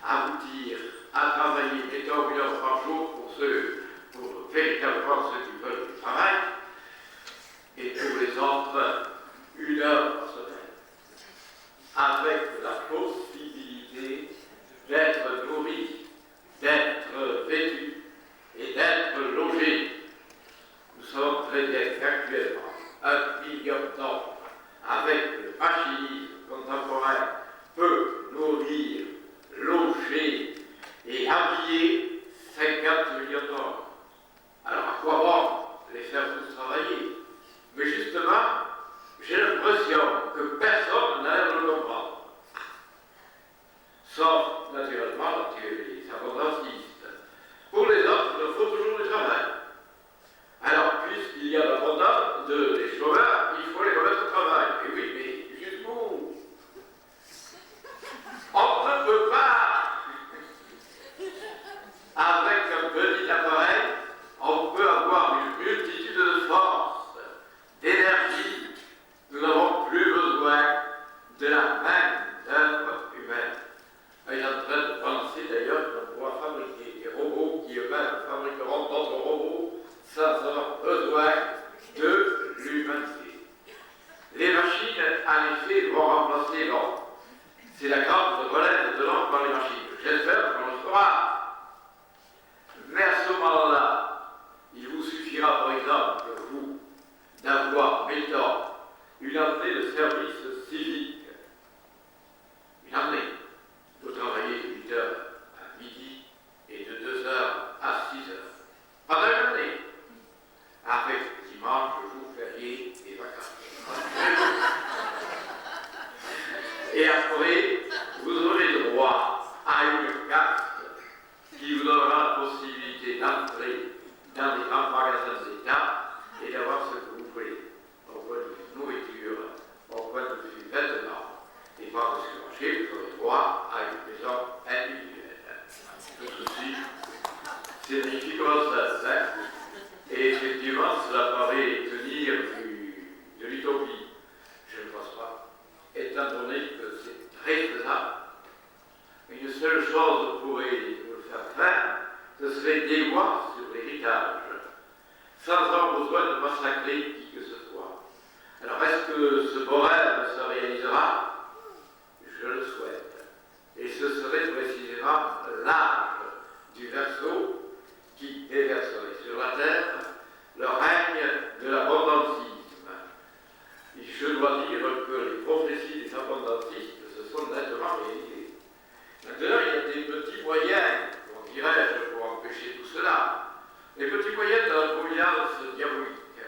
aboutir à travailler, mettons, 1 heure par jour pour véritablement ceux qui veulent du travail, et pour les autres, 1 heure par semaine, avec la possibilité d'être nourris, d'être vêtus et d'être logés. Nous savons très bien qu'actuellement, 1 million d'hommes, avec le machinisme contemporain, peut nourrir, loger et habiller 50 millions d'hommes. Alors à quoi bon les faire tous travailler? Mais justement, j'ai l'impression que personne n'a l'air de le comprendre. Sauf, naturellement, les abondantistes. Pour les autres, il faut toujours du travail. Alors, puisqu'il y a l'abondance des chômeurs, il faut les remettre au travail. Et oui, mais jusqu'où? On ne peut pas, avec un petit appareil, on peut avoir une multitude de forces, d'énergie. Nous n'avons plus besoin de la main-d'œuvre humaine. Il est en train de penser d'ailleurs qu'on pourra fabriquer des robots qui eux-mêmes fabriqueront d'autres robots sans avoir besoin de l'humanité. Les machines, en effet, vont remplacer l'homme. C'est la grande relève de l'homme par les machines. J'espère qu'on le fera. Mais à ce moment-là, il vous suffira, par exemple, vous, d'avoir, mettons, une année de service civique. Une année. Vous travaillez de 8 heures à midi et de 2 heures à 6 heures. Pendant une année. Avec dimanche, jour férié et vacances. Et après, vous aurez droit à une carte qui vous donnera la possibilité d'entrer dans les grands magasins d'État et d'avoir ce que vous voulez, au point de vue nourriture, au point de sans avoir besoin de massacrer qui que ce soit. Alors est-ce que ce beau rêve se réalisera? Je le souhaite. Et ce serait précisément l'âge du Verseau qui déverserait sur la terre le règne de l'abondantisme. Et je dois dire que les prophéties des abondantistes se sont nettement réalisées. Maintenant, il y a des petits moyens, comment dirais-je, pour empêcher tout cela. Les petits moyens de la confiance diabolique.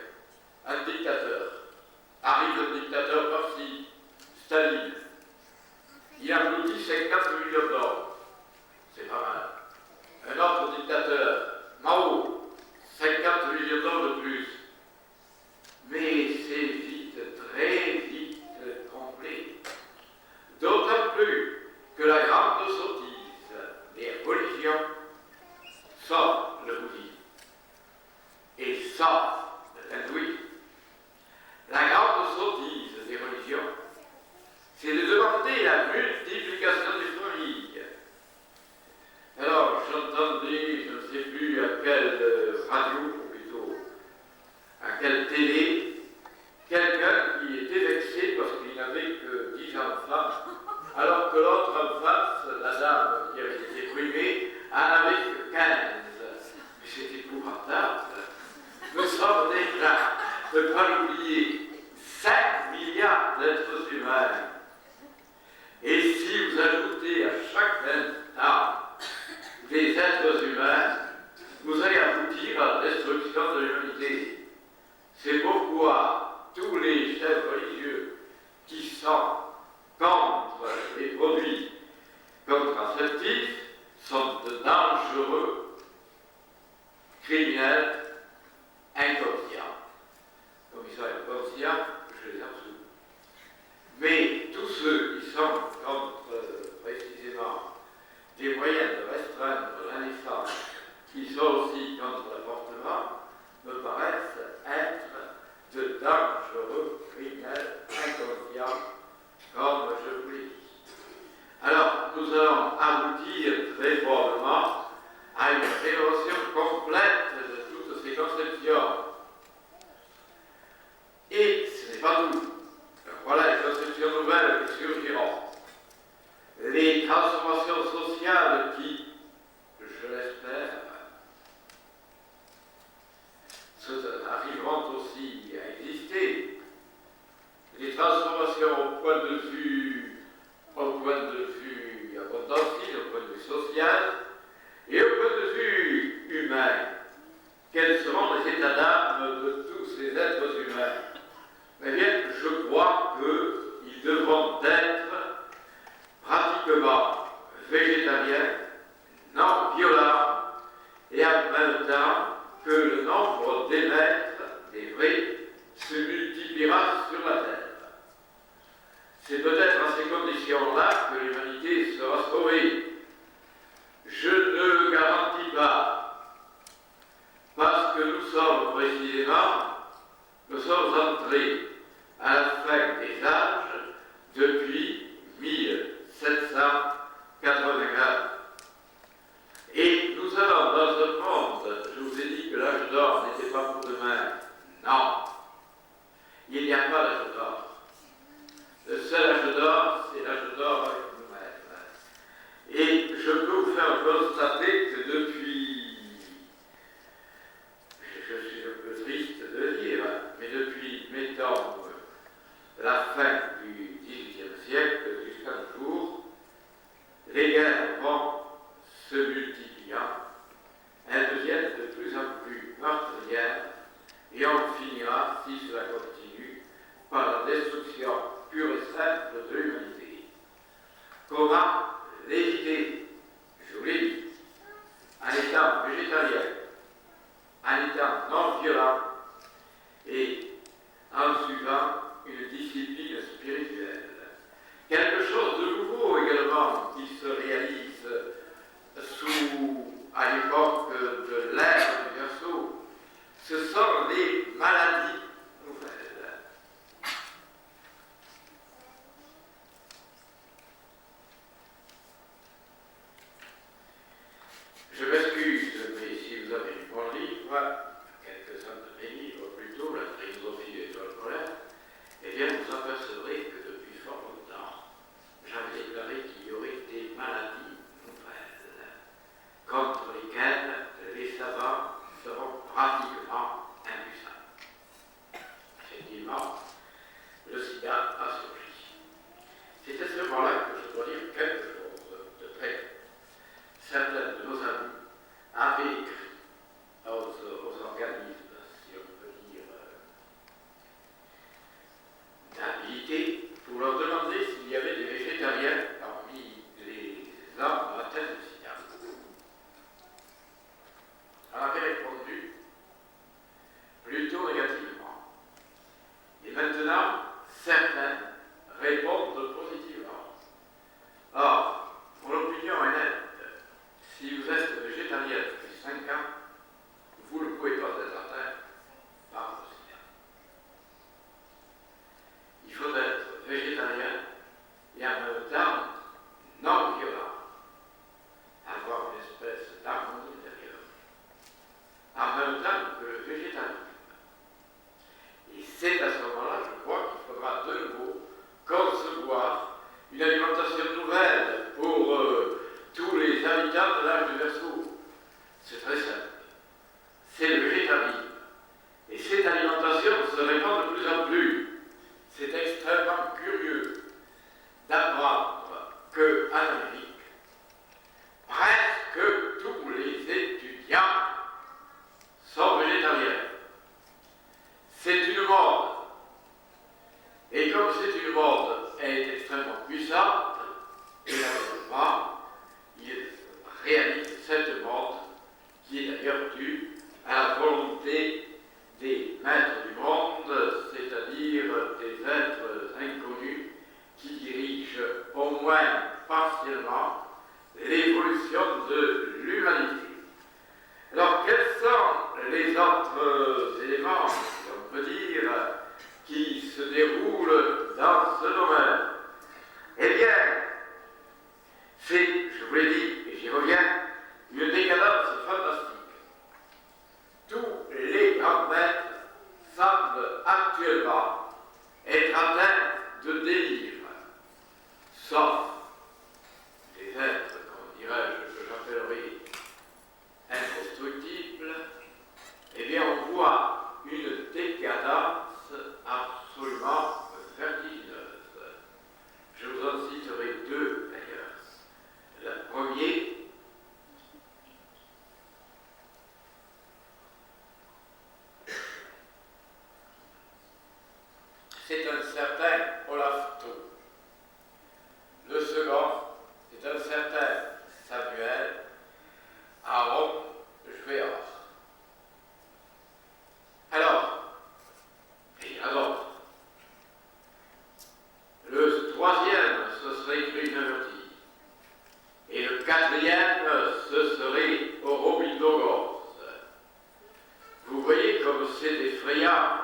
Un dictateur. Arrive un dictateur par-ci, Staline. Il engloutit 50 millions d'hommes. C'est pas mal. Un autre dictateur, Mao, 50 millions d'hommes de plus. Mais c'est vite, très vite complet. D'autant plus que la grande sottise des religions, sauf le bouddhisme et sauf l'hindouisme, la grande sottise des religions, c'est de demander la multiplication des familles. Alors, j'entendais, je ne sais plus à quelle radio, ou plutôt à quelle télé, quelqu'un qui était vexé parce qu'il n'avait que 10 enfants, alors que l'autre en face, la dame qui avait été primée, en avait que 15. Mais c'est épouvantable. Nous sommes déjà, ne pas l'oublier, 5 milliards d'êtres humains. Et si vous ajoutez à chaque instant des êtres humains, vous allez aboutir à la destruction de l'humanité. C'est pourquoi tous les chefs religieux qui sont contre les produits contraceptifs sont de dangereux criminels inconscients. Comme ils sont inconscients, je les absous. Mais tous ceux qui sont contre précisément des moyens de restreindre la naissance, qui sont aussi contre l'avortement, me paraissent être de dangereux criminels inconscients, comme je vous l'ai dit. Alors, nous allons aboutir très probablement à une révolution complète de toutes ces conceptions. Et ce n'est pas tout. Voilà les conceptions nouvelles qui surgiront. Les transformations sociales qui, je l'espère, arriveront aussi à exister. Les transformations au point de vue abondantiste, au point de vue social et au point de vue humain. Quels seront les états d'âme de tous ces êtres humains? Eh bien, je crois qu'ils devront être pratiquement végétariens, non violents, et en même temps que le nombre d'émettres, des vrais, se multipliera sur la Terre. C'est peut-être à ces conditions-là que l'humanité sera sauvée. Je ne le garantis pas, parce que nous sommes entrés à la fin des âges depuis 1781. Et nous allons dans un monde, je vous ai dit que l'âge d'or n'était pas pour demain. Non, il n'y a pas d'âge d'or. Le seul âge d'or, c'est l'âge d'or avec nous-mêmes. Et je peux vous faire constater que depuis, je suis un peu triste de le dire, mais depuis, mettons, la fin du XVIIIe siècle jusqu'à nos jours, les guerres vont se multipliant, elles deviennent de plus en plus meurtrières, et on finira, si cela continue, par la destruction pure et simple de l'humanité. Comment l'éviter? Je vous l'ai dit, en étant végétarien, en étant non violent et en suivant une discipline spirituelle. Quelque chose de nouveau également qui se réalise à l'époque de l'ère du Verseau, ce sont les maladies nouvelles. Je m'excuse, mais si vous avez lu mon livre, quelques-uns de c'est un certain Olaf Thon. Le second, c'est un certain Samuel Aaron Schweer. Alors, il y en a d'autres. Le troisième, ce serait Krishnamurti. Et le quatrième, ce serait Aurobindo Ghose. Vous voyez comme c'est effrayant.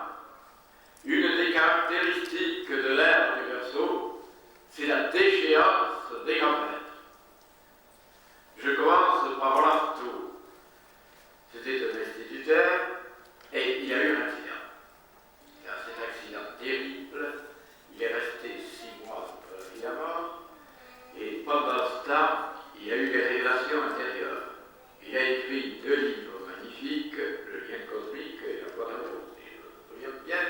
Une des caractéristiques de l'ère du Verseau, c'est la déchéance des grands maîtres. Je commence par Olaf Thon. C'était un instituteur et il a eu un accident. Cet accident terrible, il est resté 6 mois après la vie de la mort et pendant ce temps, il a eu des révélations intérieures. Il a écrit 2 livres magnifiques, Le lien cosmique et La voie d'amour, si je me souviens bien.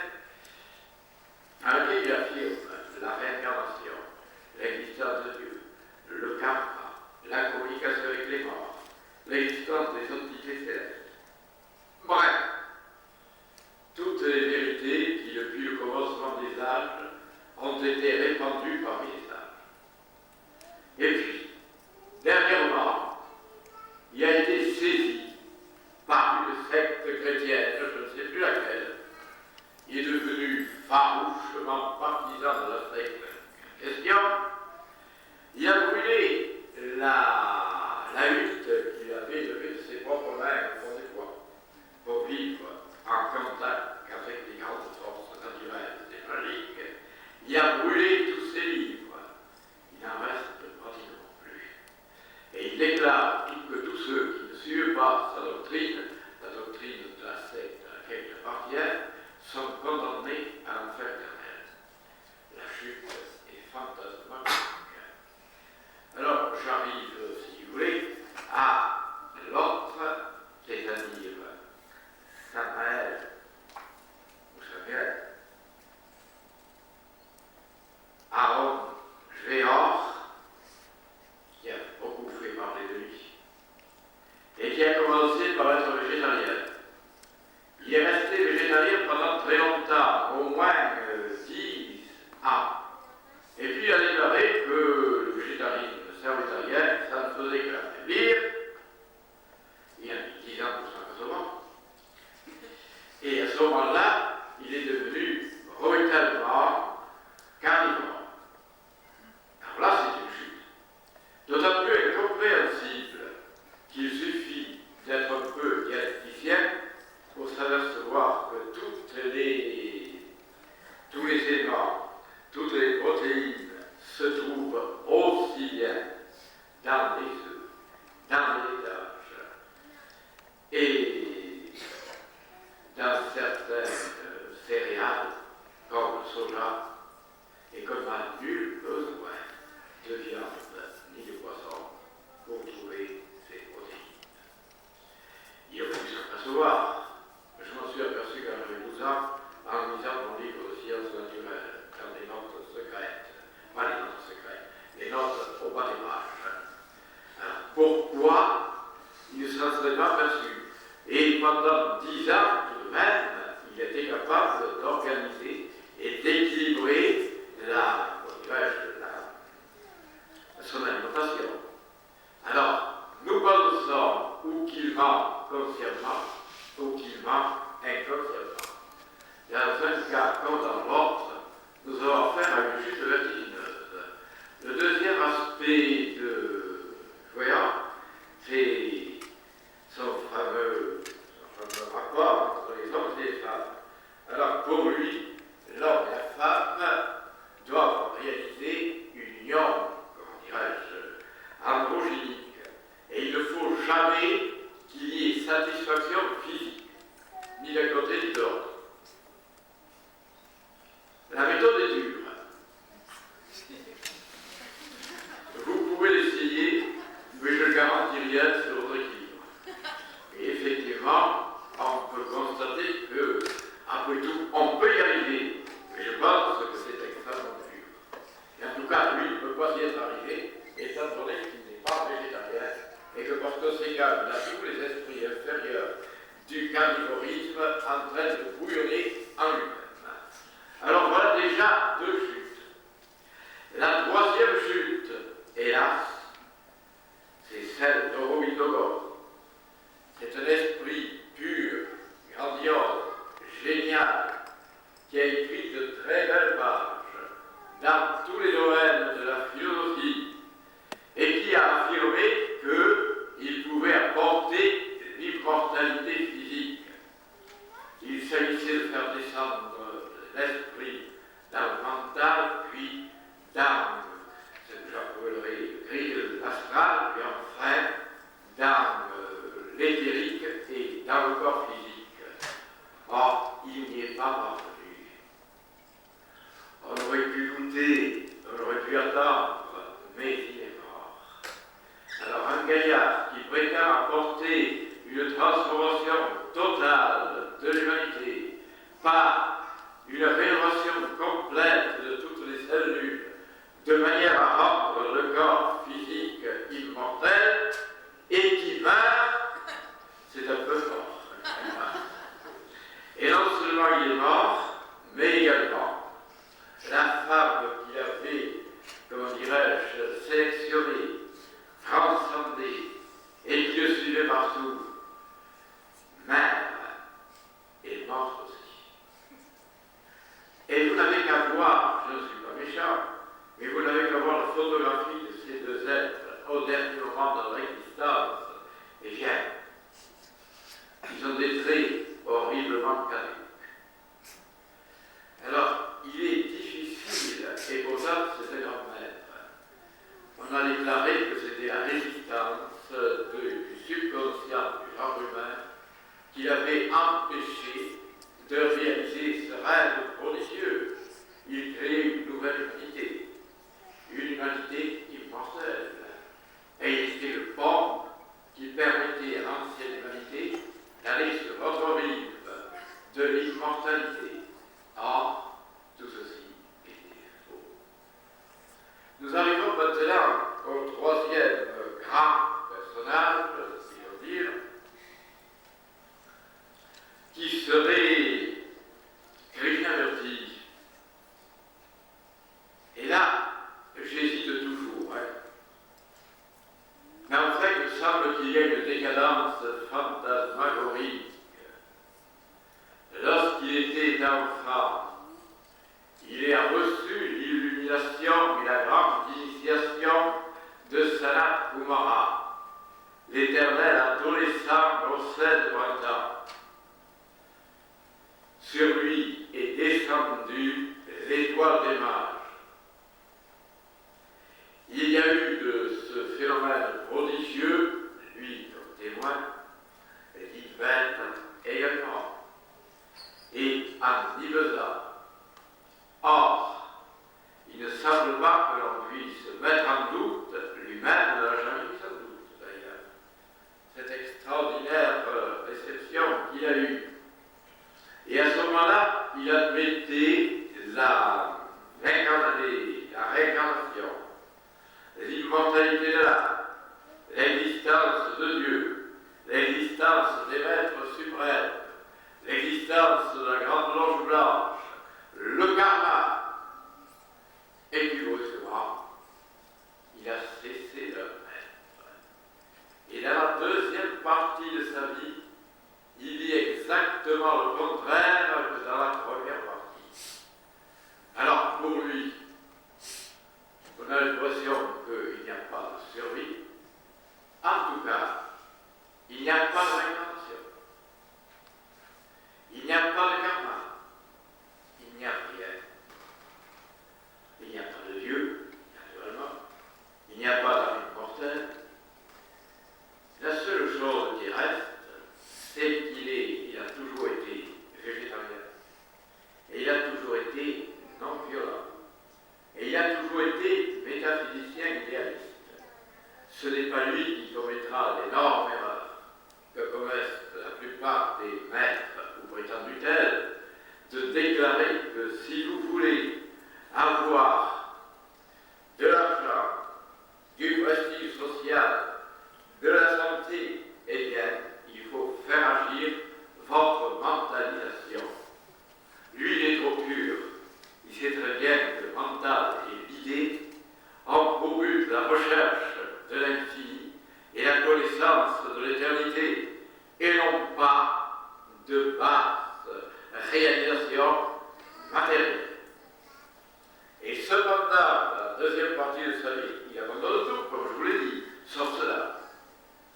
Un livre, il affirme la réincarnation, l'existence de Dieu, le karma, la communication avec les morts, l'existence des entités célestes. Bref, toutes les vérités qui, depuis le commencement des âges, ont été répandues parmi les sages. Et puis, dernièrement, il a été saisi par une secte chrétienne, je ne sais plus laquelle. Il est devenu farouchement partisan de la secte en question. Il a brûlé la hutte qu'il avait levée de ses propres mains au fond des bois pour vivre en contact avec les grandes forces naturelles et magiques. Il a brûlé tous ses livres. Il n'en reste pratiquement plus. Et il déclare que tous ceux qui ne suivent pas sa doctrine, la doctrine de la secte à laquelle il appartient, sont condamnés à l'enfer éternel. La chute est fantasmatique. Alors, j'arrive, si vous voulez, à l'autre, c'est-à-dire Samuel, ou Samuel, Aaron Schweer, qui a beaucoup fait parler de lui, et qui a commencé par être végétarien. Il est resté végétarien pendant très longtemps, au moins 10 ans. Et puis il a déclaré que le végétarisme cervetarien, ça ne faisait que l'affaiblir. Il a mis 10 ans pour s'en recevoir. Et à ce moment-là, il est devenu brutalement carnivore. Alors là, c'est une chute. D'autant plus incompréhensible qu'il suffit d'être un peu dialecticien pour s'apercevoir que tous les éléments, toutes les protéines se trouvent aussi bien dans les œufs, dans les laitages et dans certaines céréales comme le soja, et qu'on n'a nul besoin de viande ni de poisson pour trouver ces protéines. Il a fallu s'apercevoir. Je m'en suis aperçu quand j'avais 12 ans en lisant mon livre de sciences naturelles, dans des notes secrètes, pas les notes secrètes, les notes au bas des pages. Alors, pourquoi il ne s'en serait pas aperçu? Et pendant 10 ans, tout de même, il était capable d'organiser et d'équilibrer son alimentation. Alors, nous pensons ou qu'il ment consciemment, ou qu'il ment inconsciemment. Dans un cas comme dans l'autre, nous avons affaire à une chute vertigineuse. Le deuxième aspect de voyant, c'est son fameux rapport entre les hommes et les femmes. Alors pour lui, l'homme et la femme doivent réaliser une union, comment dirais-je, androgynique. Et il ne faut jamais qu'il y ait satisfaction physique, ni d'un côté ni de l'autre. La méthode est dure. Vous pouvez l'essayer, mais je ne garantis rien sur votre équilibre. Et effectivement, on peut constater que, après tout, on peut y arriver. Mais je pense que c'est extrêmement dur. Et en tout cas, lui, il ne peut pas y être arrivé, étant donné qu'il n'est pas végétarien, et que par conséquent, il a tous les esprits inférieurs du carnivorisme en train de bouillonner en lui-même. Alors voilà déjà qui a écrit de très belles pages dans tous les domaines de la philosophie et qui a affirmé qu'il pouvait apporter l'immortalité physique. Il s'agissait de faire descendre l'esprit dans le mental, puis dans ce que j'appellerais le grille astral, puis enfin dans l'éthérique et dans le corps physique. Or, il n'y est pas parvenu. On aurait pu douter, on aurait pu attendre, mais il est mort. Alors, un gaillard qui prétend apporter une transformation totale de l'humanité par une rénovation complète de toutes les cellules, de manière à rendre le corps physique immortel, et qui meurt, c'est un peu fort. Et non seulement il est mort, mais également la femme qu'il avait, comment dirais-je, sélectionnée, transcendée, et qui le suivait partout, mère, est morte aussi. Et vous n'avez qu'à voir, je ne suis pas méchant, mais vous n'avez qu'à voir la photographie de ces deux êtres au dernier moment de leur existence, et bien, ils ont des traits horriblement caducs. Alors, il est difficile, et pourtant c'est un grand maître. On a déclaré que c'était la résistance du subconscient du genre humain qui l'avait empêché de réaliser ce rêve prodigieux. Il créait une nouvelle humanité, une humanité immortelle. Et il était le pont qui permettait à l'ancienne humanité d'aller sur l'autre rive de l'immortalité. Or, tout ceci était faux. Nous arrivons maintenant au troisième grand personnage, si l'on dire, qui serait Krishnamurti. Et là, j'hésite toujours. Mais en fait, il me semble qu'il y a une décadence fantasmagorique. Lorsqu'il était enfant, il a reçu l'illumination et la grande initiation de Sanat Kumara, l'éternel adolescent au 16 printemps. Sur lui est descendue l'étoile des mages. Il y a eu de ce phénomène prodigieux, lui comme témoin, Edith également, et en Ibeza. Or, il ne semble pas que l'on puisse mettre en doute, lui-même ne l'a jamais mis en doute d'ailleurs, cette extraordinaire réception qu'il a eue. Et à ce moment-là, il admettait la réincarnation, l'immortalité de l'âme, l'existence de Dieu, l'existence des maîtres suprêmes, l'existence de la grande loge blanche, le karma, et puis brusquement, il a cessé de l'être. Et dans la deuxième partie de sa vie, il dit exactement le contraire que dans la première partie. Alors pour lui, on a l'impression qu'il n'y a pas de survie. En tout cas, il n'y a pas de réincarnation. Il n'y a pas de karma. Il n'y a rien. Il n'y a pas de Dieu, naturellement. Il n'y a pas d'âme immortelle. La seule chose qui reste, c'est qu'il a toujours été végétarien. Et il a toujours été non violent. Et il a toujours été métaphysicien idéaliste. Ce n'est pas lui qui commettra l'énorme erreur que commettent la plupart des maîtres ou prétendus tels, de déclarer que si vous voulez avoir de l'argent, du prestige social, de la santé, eh bien, il faut faire agir votre mentalisation. Lui, il est trop pur. Il sait très bien que le mental et l'idée ont pour but la recherche de l'infini et la connaissance de l'éternité, et non pas de basse réalisation matériel. Et cependant, la deuxième partie de sa vie, il abandonne tout, comme je vous l'ai dit, sauf cela.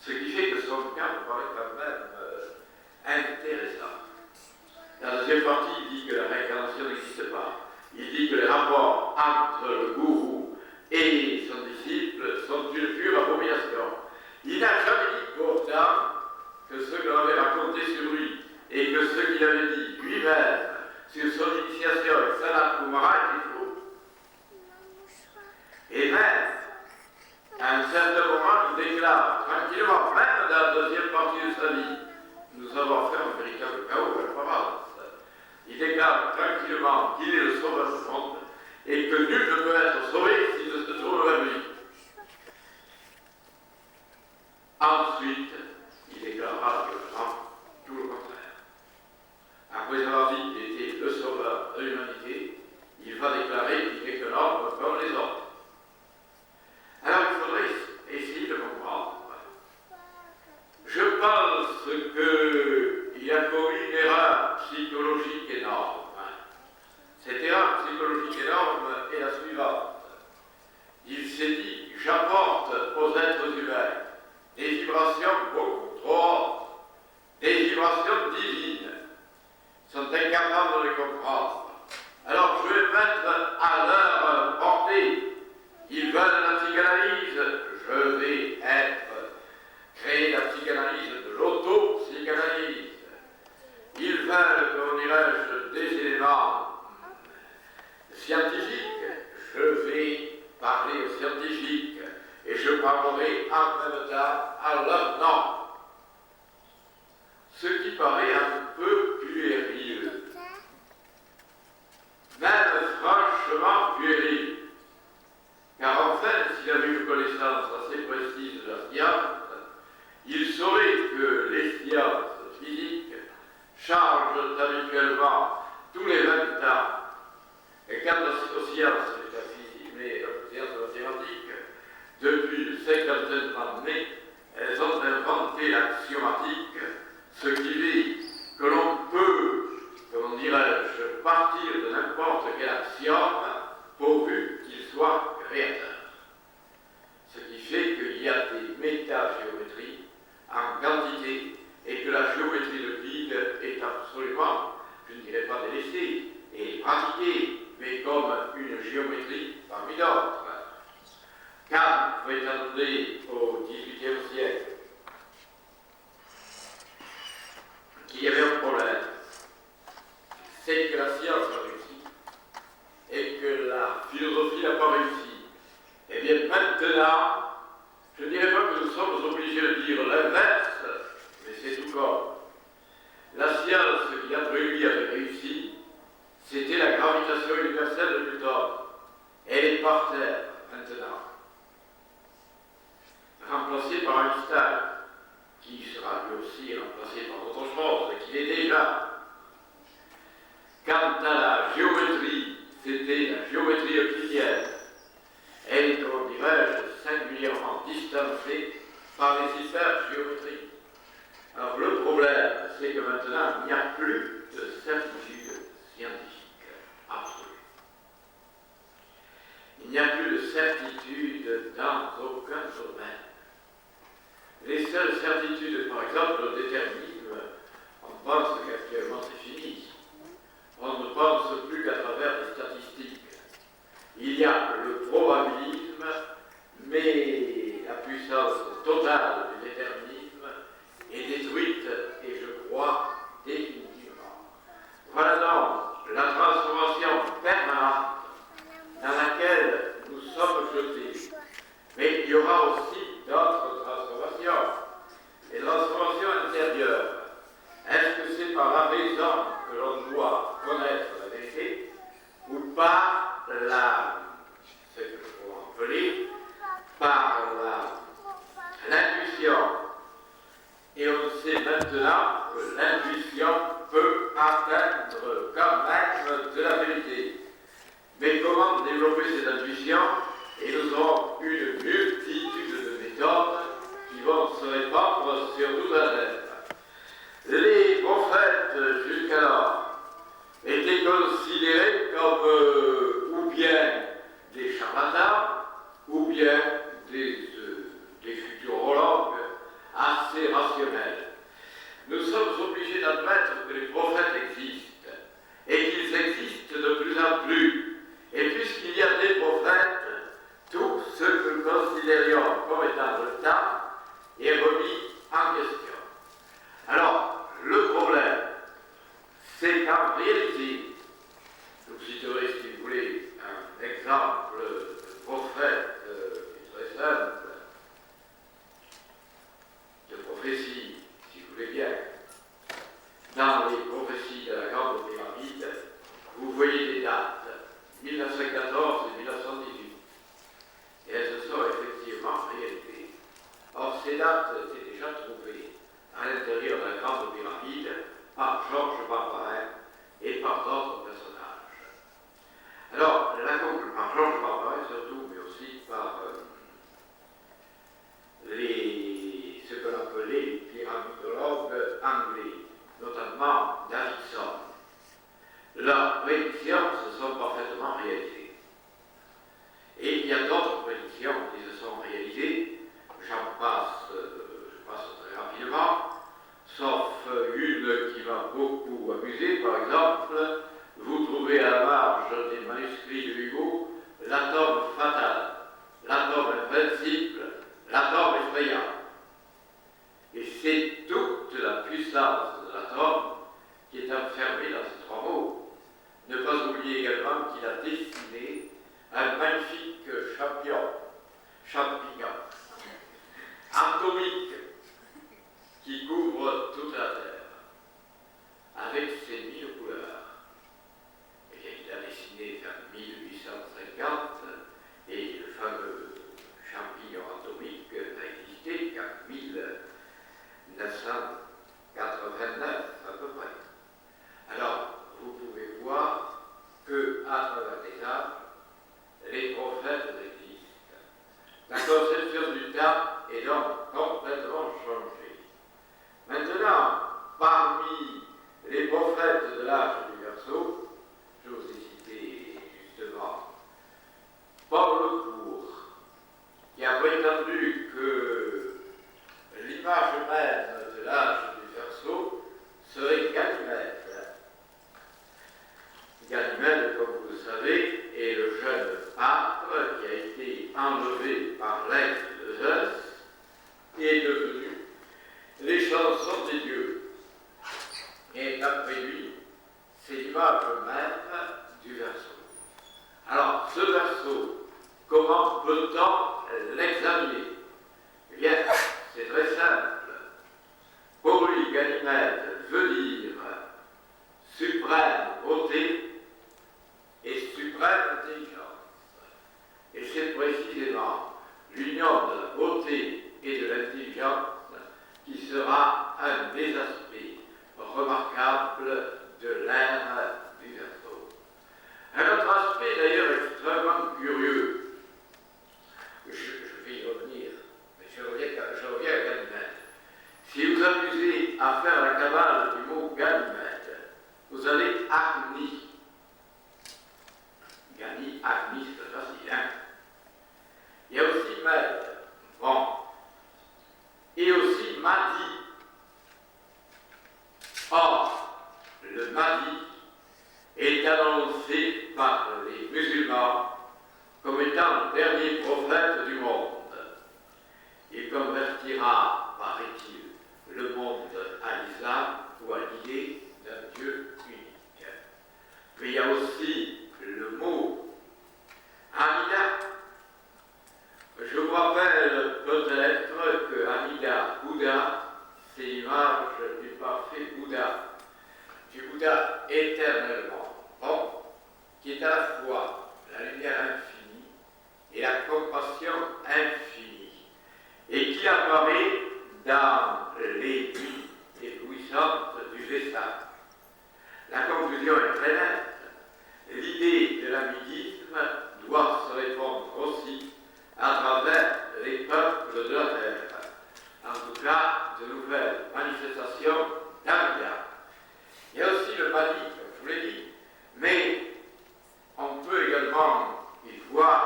Ce qui fait que son cas me paraît quand même intéressant. La deuxième partie, il dit que la réincarnation n'existe pas. Il dit que les rapports entre le gourou et son disciple sont une pure abomination. Il n'a jamais dit pourtant que ce qu'on avait raconté sur lui et que ce qu'il avait dit lui-même sur son initiation avec Sanat Kumara était faux. Et même, à un certain moment, il déclare tranquillement, même dans la deuxième partie de sa vie, nous avons fait un véritable chaos à la parole. Il déclare tranquillement qu'il est le sauveur du monde et que nul ne peut être sauvé s'il ne se tourne vers lui. Ensuite, il déclarera tout le contraire. Après avoir dit qu'il était le sauveur de l'humanité, il va déclarer qu'il n'est qu'un homme comme les autres. Alors il faudrait essayer de comprendre. Je pense qu'il a commis une erreur psychologique énorme. Cette erreur psychologique énorme est la suivante. Il s'est dit, j'apporte aux êtres humains des vibrations beaucoup trop hautes, des vibrations divines, ils sont incapables de les comprendre. Alors je vais mettre à leur portée. Ils veulent la psychanalyse, je vais créer la psychanalyse de l'auto-psychanalyse. Ils veulent, comment dirais-je, des éléments scientifiques, je vais parler aux scientifiques et je parlerai en même temps à leur nom. Ce qui paraît un peu puéril, même franchement puéril. Car enfin, s'il avait une connaissance assez précise de la science, il saurait que les sciences physiques changent habituellement tous les 20 ans. Et quant aux sciences métaphysiques, mais aux sciences mathématiques, depuis une cinquantaine d'années, elles ont inventé l'axiomatique, ce qui dit que l'on peut, comment dirais-je, partir de n'importe quel axiome pourvu qu'il soit créateur. Ce qui fait qu'il y a des métagéométries en quantité et que la géométrie de Euclide est absolument, je ne dirais pas délaissée, et pratiquée, mais comme une géométrie parmi d'autres. Kant prétendait au XVIIIe siècle qu'il y avait un problème, c'est que la science a réussi et que la philosophie n'a pas réussi. Eh bien maintenant, je ne dirais pas que nous sommes obligés de dire l'inverse, mais c'est tout comme. La science qui après lui avait réussi, c'était la gravitation universelle de Newton. Elle est par terre maintenant, remplacée par Einstein, qui sera lui aussi remplacé par autre chose, et qui l'est déjà. Quant à la géométrie, c'était la géométrie euclidienne. Elle est, comment dirais-je, singulièrement distancée par les hypergéométries. Alors le problème, c'est que maintenant, il n'y a plus de certitude scientifique absolue. Il n'y a plus de certitude dans aucun domaine. Les seules certitudes, par exemple, le déterminisme, on pense qu'actuellement c'est fini. On ne pense plus qu'à travers les statistiques. Il y a le probabilisme, mais la puissance totale du déterminisme est détruite, et je crois définitivement. Voilà donc la transformation permanente dans laquelle nous sommes jetés. Mais il y aura aussi d'autres transformations, les transformations intérieures. Est-ce que c'est par la raison que l'on doit connaître la vérité, ou par ce que je pourrais appeler, par l'intuition? Et on sait maintenant que l'intuition peut atteindre quand même de la vérité. Mais comment développer cette intuition? Et nous aurons une multitude de méthodes qui vont se répandre sur toute la terre. Les prophètes jusqu'alors étaient considérés en réalité, je vous citerai, si vous voulez, un exemple de prophète très simple, de prophétie, si vous voulez bien. Dans les prophéties de la Grande Pyramide, vous voyez des dates, 1914 et 1918. Et elles se sont effectivement réalisées. Or, ces dates étaient déjà trouvées à l'intérieur de la Grande Pyramide par Georges Barbarin et par d'autres personnages. Alors, par Georges Barbarin surtout, mais aussi par ce qu'on appelait les pyramidologues anglais, notamment Davidson. Leurs prédictions se sont parfaitement réalisées. Et il y a d'autres prédictions qui se sont réalisées, je passe très rapidement, sauf une qui m'a beaucoup amusé. Par exemple, vous trouvez à la marge des manuscrits de Hugo l'atome fatal, l'atome invincible, l'atome effrayant. Et c'est toute la puissance de l'atome qui est enfermée dans ces trois mots. Ne pas oublier également qu'il a dessiné un magnifique champignon atomique qui couvre toute la Terre, avec ses 1000 couleurs. Et il a dessiné en 1850, et le fameux champignon atomique n'a existé qu'en 1989 à peu près. Alors, vous pouvez voir qu'à travers les âges, les prophètes existent. La conception du temps est donc complètement changée. Maintenant, parmi les prophètes de l'âge du Verseau, je vous ai cité justement Paul Lecourt, qui a prétendu que l'image même de l'âge du Verseau serait Ganymède. Ganymède, comme vous le savez, est le jeune pâtre qui a été enlevé par l'aigle de Zeus et est devenu les chansons des dieux. Et d'après lui, c'est l'image même du Verseau. Alors, ce Verseau, comment peut-on l'examiner? Eh bien, c'est très simple. Pour lui, Ganymède veut dire suprême beauté et suprême intelligence. Et c'est précisément l'union de la beauté et de l'intelligence qui sera un des aspects remarquables de l'ère du Verseau. Un autre aspect d'ailleurs extrêmement curieux, je vais y revenir, mais je reviens à Ganymède. Si vous amusez à faire la cabale du mot Ganymède, vous allez Agni. Agni, c'est facile, hein? Il y a aussi Med, bon, et aussi Madi. Or, le Madi est annoncé par les musulmans comme étant le dernier prophète du monde. Il convertira, paraît-il, le monde à l'islam ou à l'idée d'un Dieu unique. Mais il y a aussi le mot Amida. Je vous rappelle peut-être que Amida, Bouddha, c'est l'image du parfait Bouddha, du Bouddha éternellement bon, qui est à la fois la lumière infinie et la compassion infinie, et qui apparaît dans les vies éblouissantes du Vesta. La conclusion est très nette. L'idée de l'amidisme doit se répondre aussi à travers les peuples de la terre. En tout cas, de nouvelles manifestations d'Amida. Il y a aussi le Madi, comme je vous l'ai dit, mais on peut également y voir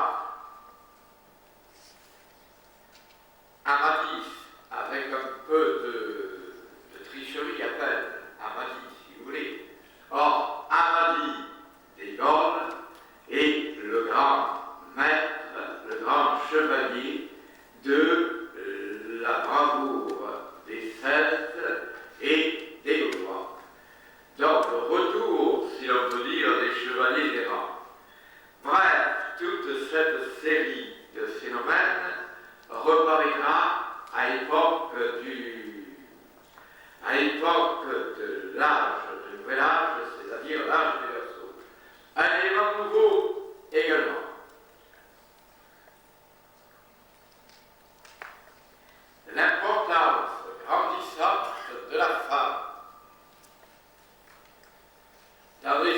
Amadis, avec un peu de tricherie à peine, Amadis, si vous voulez. Or, Amadis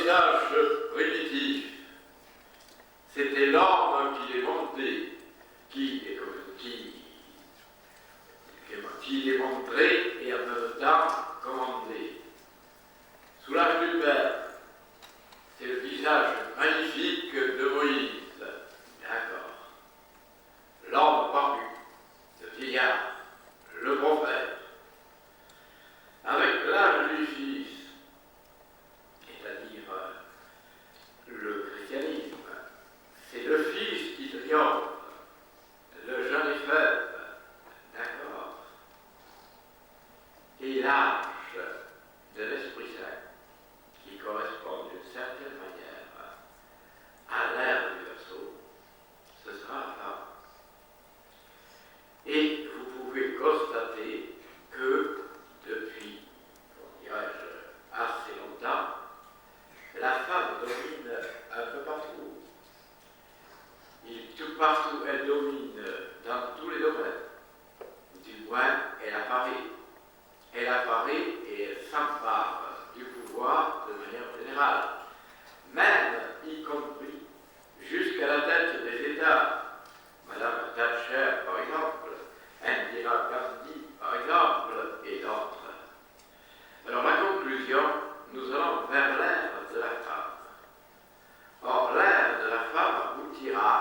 visage primitif, c'était l'homme qui est monté, qui est montré et en même temps commandé. Sous l'âge du Père, c'est le visage magnifique de Moïse. D'accord. L'homme paru, le vieillard, le prophète. Avec l'âge du Fils, c'est-à-dire le christianisme, c'est le Fils qui triomphe, le jeune et faible, d'accord. Et l'âge de l'Esprit Saint, qui correspond d'une certaine manière à l'ère du verseau, ce sera la femme. Et vous pouvez constater que depuis, dirais-je, assez longtemps, la femme domine un peu partout. Et tout partout, elle domine dans tous les domaines. Du moins, elle apparaît. Elle apparaît et elle s'empare du pouvoir de manière générale. Même, y compris, jusqu'à la tête des États. Madame Thatcher, par exemple, Indira Gandhi, par exemple, et d'autres. Alors, la conclusion, nous allons vers l'ère de la femme. Or, l'ère de la femme aboutira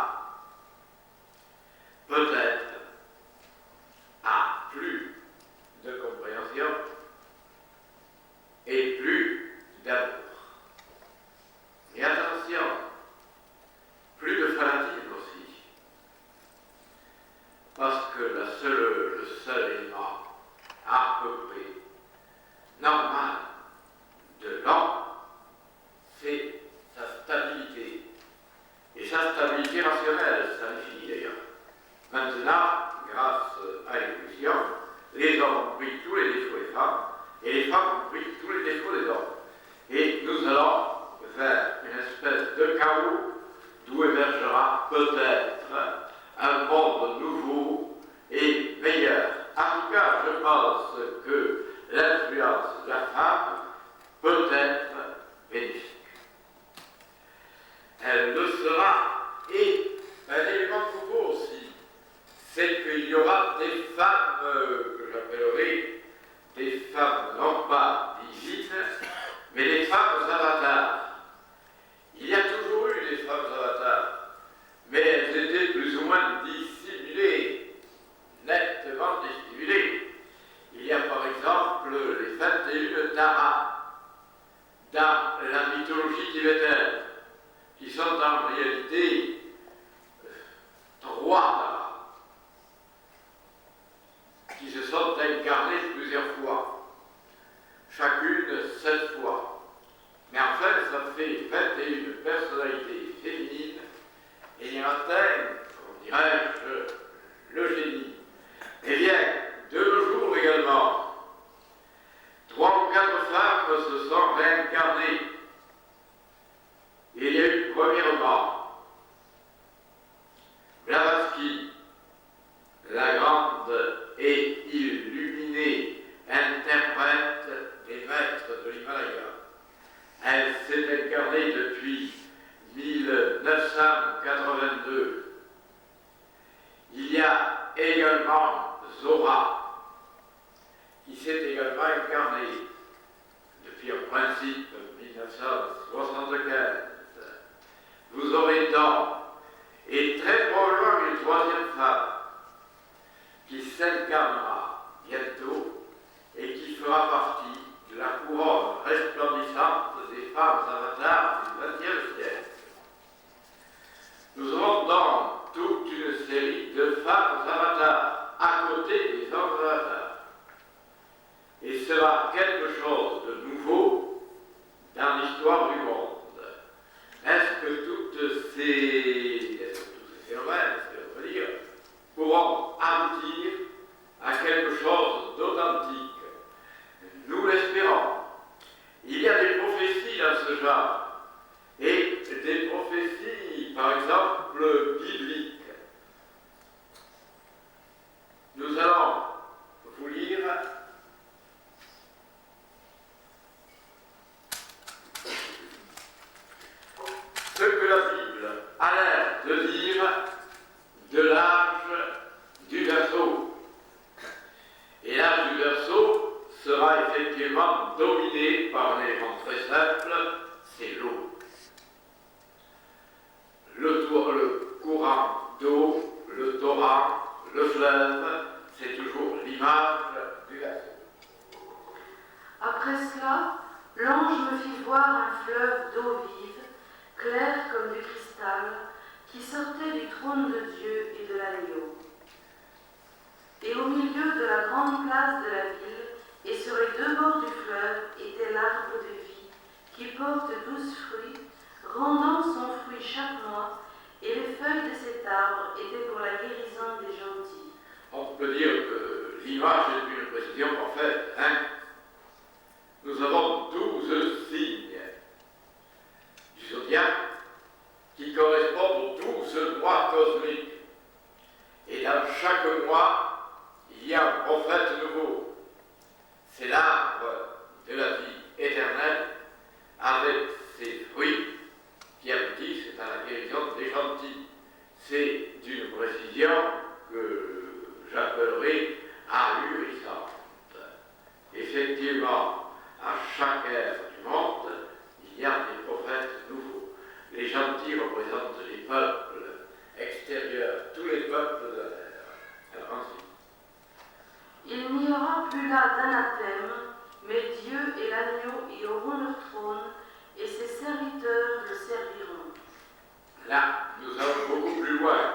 peut-être à plus de compréhension et plus d'amour. Et attention, plus de fanatisme aussi. Parce que le seul élément à peu près normal de l'homme, c'est sa stabilité. Et sa stabilité rationnelle, ça définit d'ailleurs. Maintenant, grâce à l'évolution, les hommes ont pris tous les défauts des femmes, et les femmes ont pris tous les défauts des hommes. Et nous allons vers une espèce de chaos d'où émergera peut-être un monde nouveau et meilleur. En tout cas, je pense que l'influence de la femme peut être bénéfique. Elle le sera, et un élément nouveau aussi, c'est qu'il y aura des femmes que j'appellerai des femmes non pas divines, mais des femmes avatars. Il y a toujours eu des femmes avatars, mais elles étaient plus ou moins dissimulées, nettement dissimulées. Il y a par exemple les 21 Taras dans la mythologie tibétaine, qui sont en réalité 3 Taras, qui se sont incarnées plusieurs fois, chacune 7 fois. Mais en fait, ça fait 21 personnalités féminines, et il y en a dirais-je, le génie. Eh bien, de nos jours également, 3 ou 4 femmes se sont réincarnées. Il y a eu premièrement Blavatsky, la grande et illuminée interprète des maîtres de l'Himalaya. Elle s'est incarnée depuis 1982. Il y a également Zora, qui s'est également incarnée depuis en principe 1975. Vous aurez donc, et très probablement une 3e femme, qui s'incarnera bientôt et qui fera partie de la couronne resplendissante des femmes avatars du XXe siècle. Nous aurons donc toute une série de femmes avatars à côté des hommes avatars. Et sera quelque chose de nouveau dans l'histoire du monde. Est-ce que tous ces phénomènes, si on peut dire, pourront aboutir à quelque chose d'authentique? Nous l'espérons. Il y a des prophéties dans ce genre, et des prophéties, par exemple, bibliques. Nous allons vous lire fleuve d'eau vive, clair comme du cristal, qui sortait du trône de Dieu et de l'agneau. Et au milieu de la grande place de la ville, et sur les deux bords du fleuve, était l'arbre de vie, qui porte 12 fruits, rendant son fruit chaque mois, et les feuilles de cet arbre étaient pour la guérison des gentils. On peut dire que l'image est une précision parfaite. Nous avons 12 signes du zodiaque qui correspondent aux 12 mois cosmiques. Et dans chaque mois, il y a un prophète nouveau. C'est l'arbre de la vie éternelle avec ses fruits qui aboutissent à la guérison des gentils. C'est d'une précision que j'appellerai ahurissante. Effectivement, à chaque ère du monde, il y a des prophètes nouveaux. Les gentils représentent les peuples extérieurs, tous les peuples de la terre. Alors ensuite. Il n'y aura plus là d'anathème, mais Dieu et l'agneau y auront leur trône, et ses serviteurs le serviront. Là, nous allons beaucoup plus loin,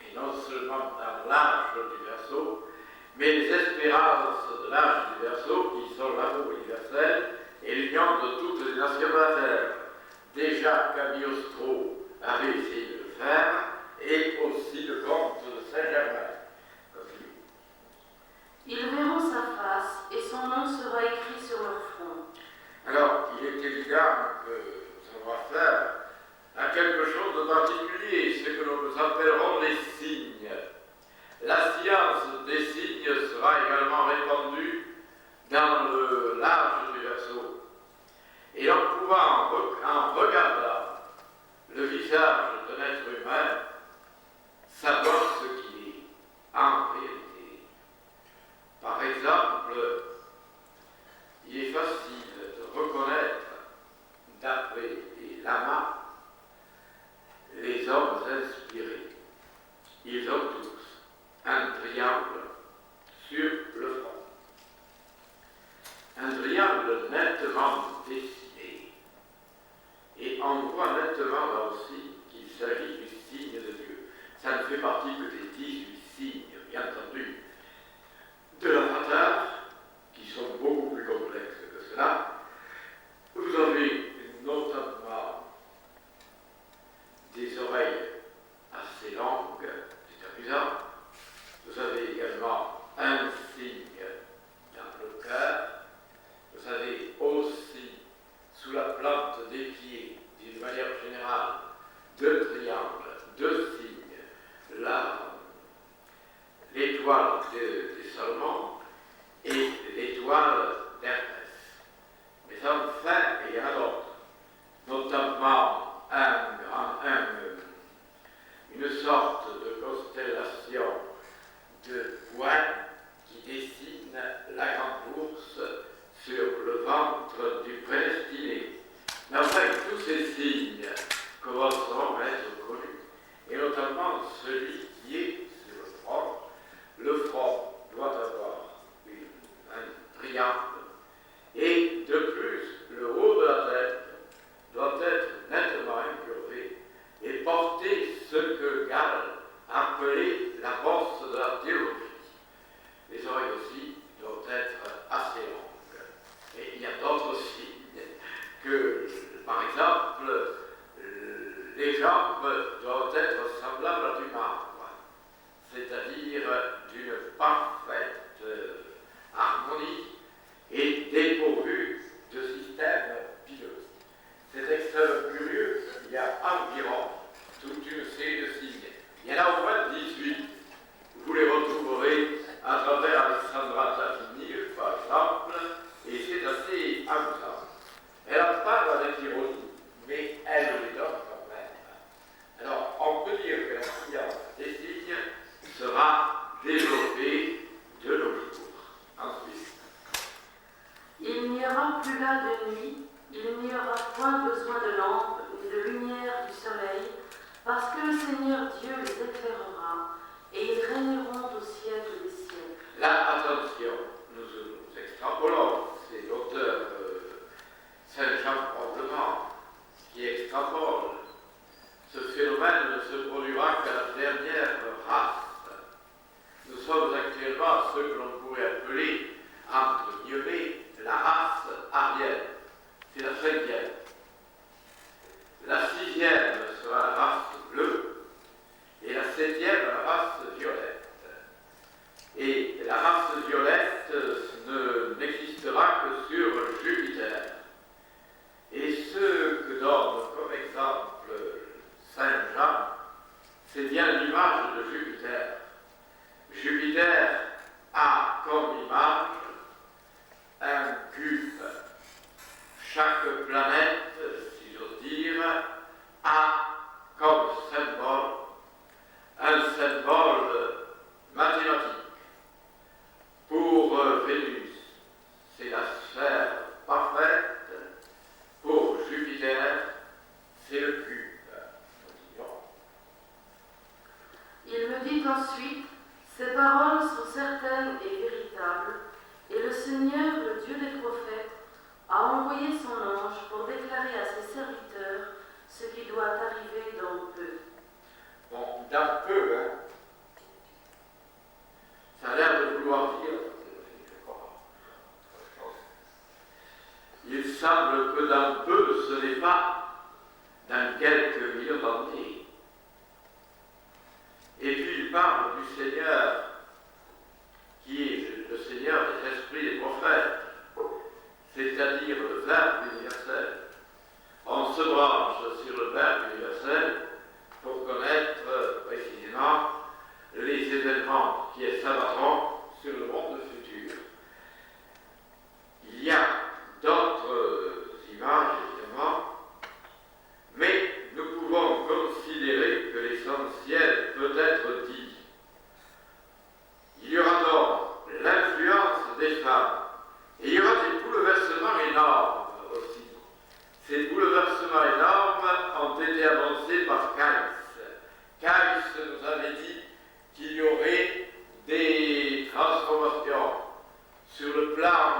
et non seulement dans l'âge du Verseau, mais les espérances de l'âge du Verseau, qui sont l'amour universel et l'union de toutes les nations de la terre. Déjà Cagliostro avait essayé de le faire, et aussi le comte de Saint-Germain. Ils verront sa face, et son nom sera écrit sur leur front. Alors, il est évident que ça va faire à quelque chose de particulier, ce que nous appellerons les signes. La science des signes sera également répandue dans l'âge du Verseau. Et en pouvant, en regardant le visage d'un être humain, savoir ce qu'il est en réalité. Par exemple, il est facile de reconnaître, d'après les lamas, les hommes inspirés. Ils ont tous un triangle sur le front. Un triangle nettement dessiné. Et on voit nettement là aussi qu'il s'agit du signe de Dieu. Ça ne fait partie que des 18 signes, bien entendu, de l'avatar, qui sont beaucoup plus complexes que cela. Vous avez notamment des oreilles assez longues, c'est amusant. Vous avez également un signe dans le cœur. Vous avez aussi, sous la plante des pieds, d'une manière générale, 2 triangles, 2 signes. L'étoile des Salomon et l'étoile d'Hermès. Mais enfin, il y en a d'autres, notamment une sorte de constellation de points qui dessine la grande ours sur le ventre du prédestiné. Mais enfin, tous ces signes commenceront à être connus, et notamment celui qui est sur le front. Le front doit avoir un triangle, et de plus, le haut de la tête doit être nettement incurvé et porter ce que Gall appelait la bosse de la théologie. Les oreilles aussi doivent être assez longues. Et il y a d'autres signes que, par exemple, les jambes doivent être semblables à du marbre, c'est-à-dire d'une parfaite harmonie et dépourvue de système pileux. C'est extrêmement curieux, il y a environ toute une série de signes. Il y en a au moins 18. Vous les retrouverez à travers Alexandra Tatini, par exemple, et c'est assez amusant. Elle en parle avec ironie, mais elle les donne quand même. Alors, on peut dire que la science des signes sera développée de nos jours. Ensuite. Il n'y aura plus là de nuit, il n'y aura point besoin de lampe ni de lumière du soleil, parce que le Seigneur Dieu les éclairera, et ils régneront au siècle des siècles. Là, attention, nous extrapolons, c'est l'auteur Saint Jean probablement, c'est-à-dire le Verbe universel. On se branche sur le Verbe universel pour connaître précisément les événements qui s'abattront sur le monde futur. Il y a d'autres images, évidemment, mais nous pouvons considérer que l'essentiel peut être dit. Il y aura donc l'influence des femmes, et il y aura des bouleversements énormes aussi. Ces bouleversements énormes ont été annoncés par Keynes. Keynes nous avait dit qu'il y aurait des transformations sur le plan